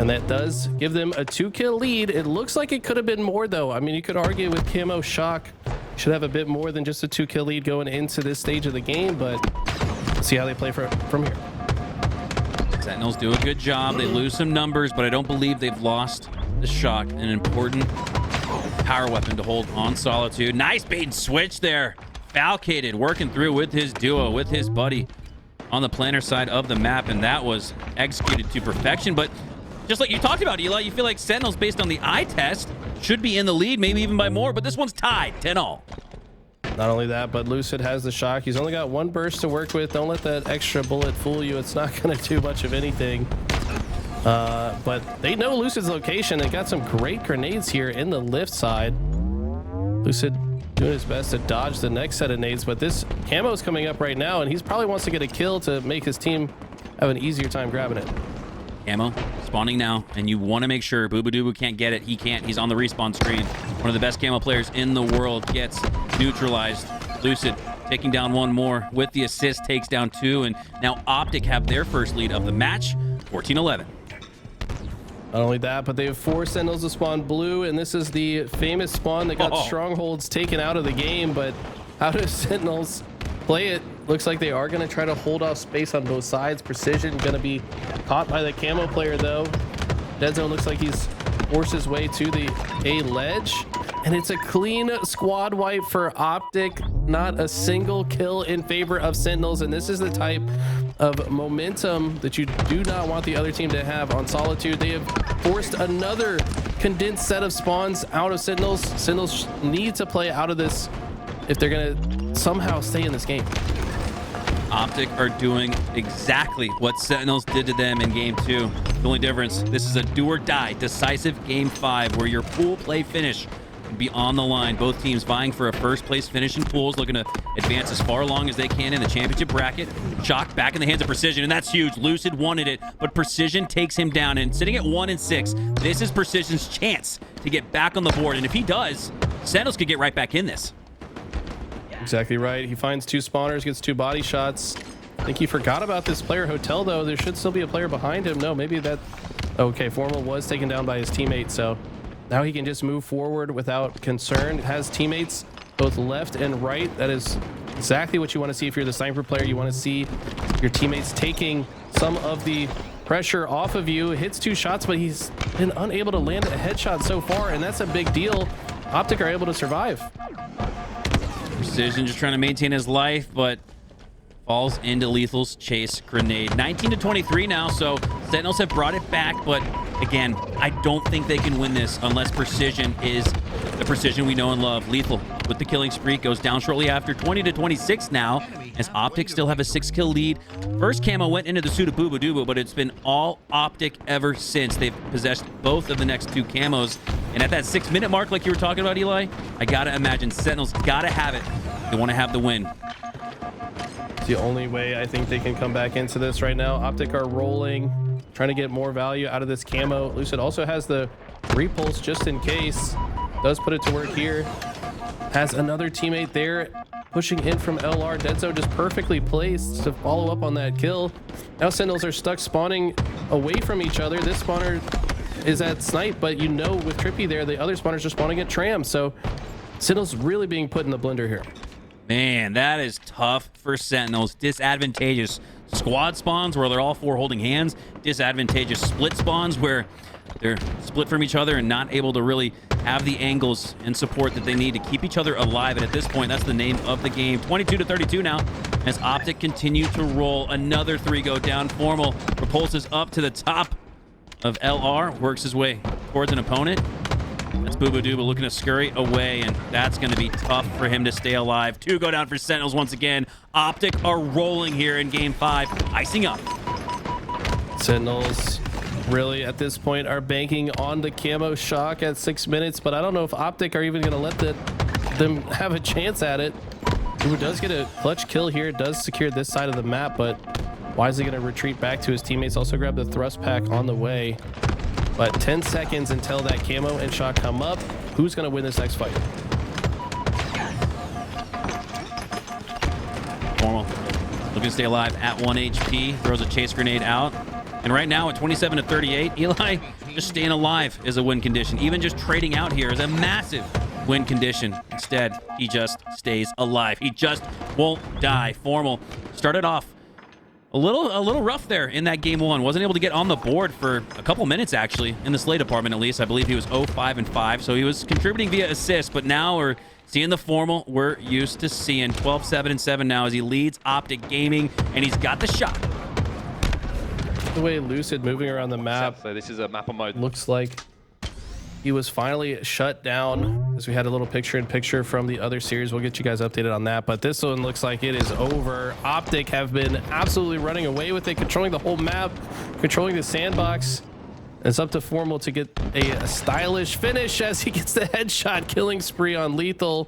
And that does give them a 2-kill lead. It looks like it could have been more, though. I mean, you could argue with Camo Shock should have a bit more than just a 2-kill lead going into this stage of the game, but let's see how they play from here. Sentinels do a good job. They lose some numbers, but I don't believe they've lost the Shock, an important power weapon to hold on Solitude. Nice bait and switch there. Falcated working through with his duo, with his buddy on the planner side of the map, and that was executed to perfection. But just like you talked about, Eli, you feel like Sentinels, based on the eye test, should be in the lead, maybe even by more, but this one's tied 10-all. Not only that, but Lucid has the Shock. He's only got 1 burst to work with. Don't let that extra bullet fool you. It's not going to do much of anything. But they know Lucid's location. They got some great grenades here in the lift side. Lucid doing his best to dodge the next set of nades, but this camo is coming up right now, and he's probably wants to get a kill to make his team have an easier time grabbing it. Camo spawning now, and you want to make sure bubu can't get it. He can't. He's on the respawn screen. One of the best camo players in the world gets neutralized. Lucid taking down 1 more with the assist, takes down 2, and now Optic have their first lead of the match, 14-11. Not only that, but they have 4 Sentinels to spawn blue, and this is the famous spawn that got strongholds taken out of the game. But how do Sentinels play it? Looks like they are going to try to hold off space on both sides. Precision going to be caught by the camo player, though. Deadzone looks like he's forced his way to the A ledge, and it's a clean squad wipe for Optic. Not a single kill in favor of Sentinels, and this is the type of momentum that you do not want the other team to have on Solitude. They have forced another condensed set of spawns out of Sentinels. Sentinels need to play out of this if they're going to somehow stay in this game. Optic are doing exactly what Sentinels did to them in game 2. The only difference, this is a do or die decisive game 5 where your pool play finish can be on the line. Both teams vying for a first place finish in pools, looking to advance as far along as they can in the championship bracket. Shock back in the hands of Precision, and that's huge. Lucid wanted it, but Precision takes him down, and sitting at 1-6, this is Precision's chance to get back on the board, and if he does, Sentinels could get right back in this. Exactly right. He finds 2 spawners, gets 2 body shots. I think he forgot about this player hotel, though. There should still be a player behind him. No, maybe that... Okay, Formal was taken down by his teammate, so now he can just move forward without concern. Has teammates both left and right. That is exactly what you want to see if you're the sniper player. You want to see your teammates taking some of the pressure off of you. Hits 2 shots, but he's been unable to land a headshot so far, and that's a big deal. Optic are able to survive. Precision just trying to maintain his life, but falls into LethuL's chase grenade. 19-23 now, so Sentinels have brought it back, but again, I don't think they can win this unless Precision is the Precision we know and love. LethuL with the killing spree goes down shortly after. 20-26 now, as Optic still have a 6-kill lead. First camo went into the suit of bubu, but it's been all Optic ever since. They've possessed both of the next 2 camos, and at that 6-minute mark, like you were talking about, Eli, I gotta imagine Sentinels gotta have it. They want to have the win. It's the only way I think they can come back into this right now. Optic are rolling, trying to get more value out of this camo. Lucid also has the repulse just in case. Does put it to work here. Has another teammate there pushing in from LR. Deadzone just perfectly placed to follow up on that kill. Now Sentinels are stuck spawning away from each other. This spawner is at snipe, but you know with TriPPPeY there, the other spawners are spawning at tram. So Sentinels really being put in the blender here. Man, that is tough for Sentinels. Disadvantageous squad spawns where they're all 4 holding hands. Disadvantageous split spawns where they're split from each other and not able to really have the angles and support that they need to keep each other alive. And at this point, that's the name of the game. 22-32 now as Optic continue to roll. Another 3 go down. Formal repulses up to the top of LR, works his way towards an opponent. That's bubu looking to scurry away, and that's going to be tough for him to stay alive. 2 go down for Sentinels once again. Optic are rolling here in game 5, icing up. Sentinels really at this point are banking on the camo shock at 6 minutes, but I don't know if Optic are even going to let them have a chance at it. Who does get a clutch kill here, does secure this side of the map, but why is he going to retreat back to his teammates? Also grab the thrust pack on the way. But 10 seconds until that camo and shock come up. Who's going to win this next fight? Formal looking to stay alive at 1 HP. Throws a chase grenade out. And right now at 27 to 38, Eli just staying alive is a win condition. Even just trading out here is a massive win condition. Instead, he just stays alive. He just won't die. Formal started off a little rough there in that game one. Wasn't able to get on the board for a couple minutes, actually, in the Slay department at least. I believe he was 0-5-5, so he was contributing via assist, but now we're seeing the Formal we're used to seeing. 12-7-7 now as he leads Optic Gaming, and he's got the shot. The way Lucid moving around the map, so this is a map on mode. looks like he was finally shut down, as we had a little picture-in-picture from the other series. We'll get you guys updated on that, but this one looks like it is over. Optic have been absolutely running away with it, controlling the whole map, controlling the sandbox. It's up to Formal to get a stylish finish as he gets the headshot killing spree on LethuL.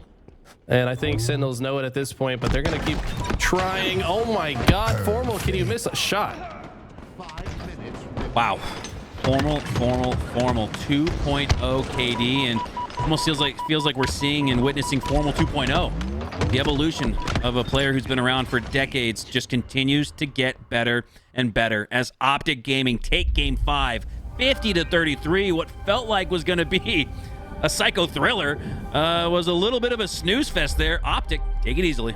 And I think Sentinels know it at this point, but they're going to keep trying. Oh my God, Formal, can you miss a shot? Wow. Formal 2.0 KD, and almost feels like we're seeing and witnessing Formal 2.0. The evolution of a player who's been around for decades just continues to get better and better as Optic Gaming take game 5, 50 to 33. What felt like was going to be a psycho thriller was a little bit of a snooze fest there. Optic, take it easily.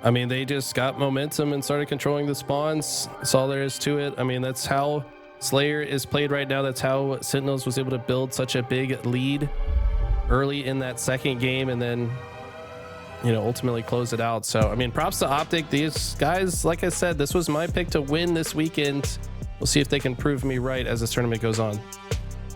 I mean, they just got momentum and started controlling the spawns. That's all there is to it. I mean, that's how Slayer is played right now. That's how Sentinels was able to build such a big lead early in that second game and then, you know, ultimately close it out. So, I mean, props to Optic. These guys, like I said, this was my pick to win this weekend. We'll see if they can prove me right as this tournament goes on.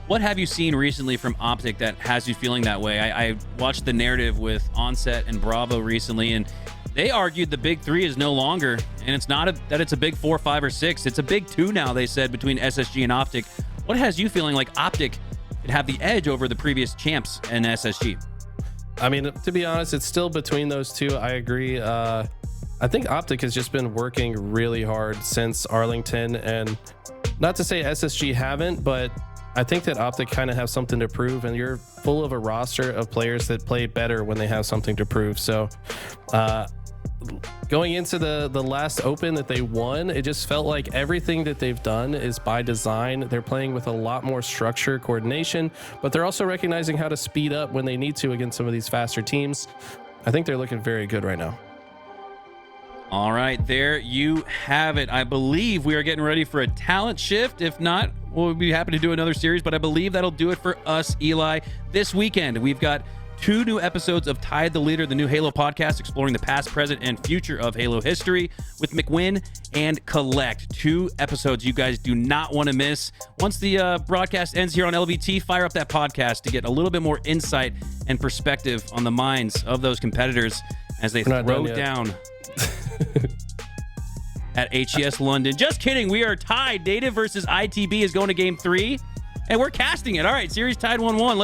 What have you seen recently from Optic that has you feeling that way? I watched the narrative with Onset and Bravo recently, and they argued the big 3 is no longer, and it's not that it's a big 4, 5, or 6. It's a big 2 now, they said, between SSG and Optic. What has you feeling like Optic could have the edge over the previous champs and SSG? I mean, to be honest, it's still between those two. I agree. I think Optic has just been working really hard since Arlington, and not to say SSG haven't, but I think that Optic kind of have something to prove, and you're full of a roster of players that play better when they have something to prove. So going into the last open that they won, it just felt like everything that they've done is by design. They're playing with a lot more structure, coordination, but they're also recognizing how to speed up when they need to against some of these faster teams. I think they're looking very good right now. All right, there you have it. I believe we are getting ready for a talent shift. If not, we'll be happy to do another series, but I believe that'll do it for us, Eli. This weekend, we've got 2 new episodes of Tide the Leader, the new Halo podcast, exploring the past, present, and future of Halo history with McWin and Collect. 2 episodes you guys do not want to miss. Once the broadcast ends here on LVT, fire up that podcast to get a little bit more insight and perspective on the minds of those competitors as they throw down at HCS London. Just kidding. We are tied. Native versus ITB is going to game 3, and we're casting it. All right, series tied 1-1.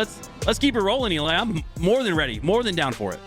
Let's keep it rolling, Eli. I'm more than ready, more than down for it.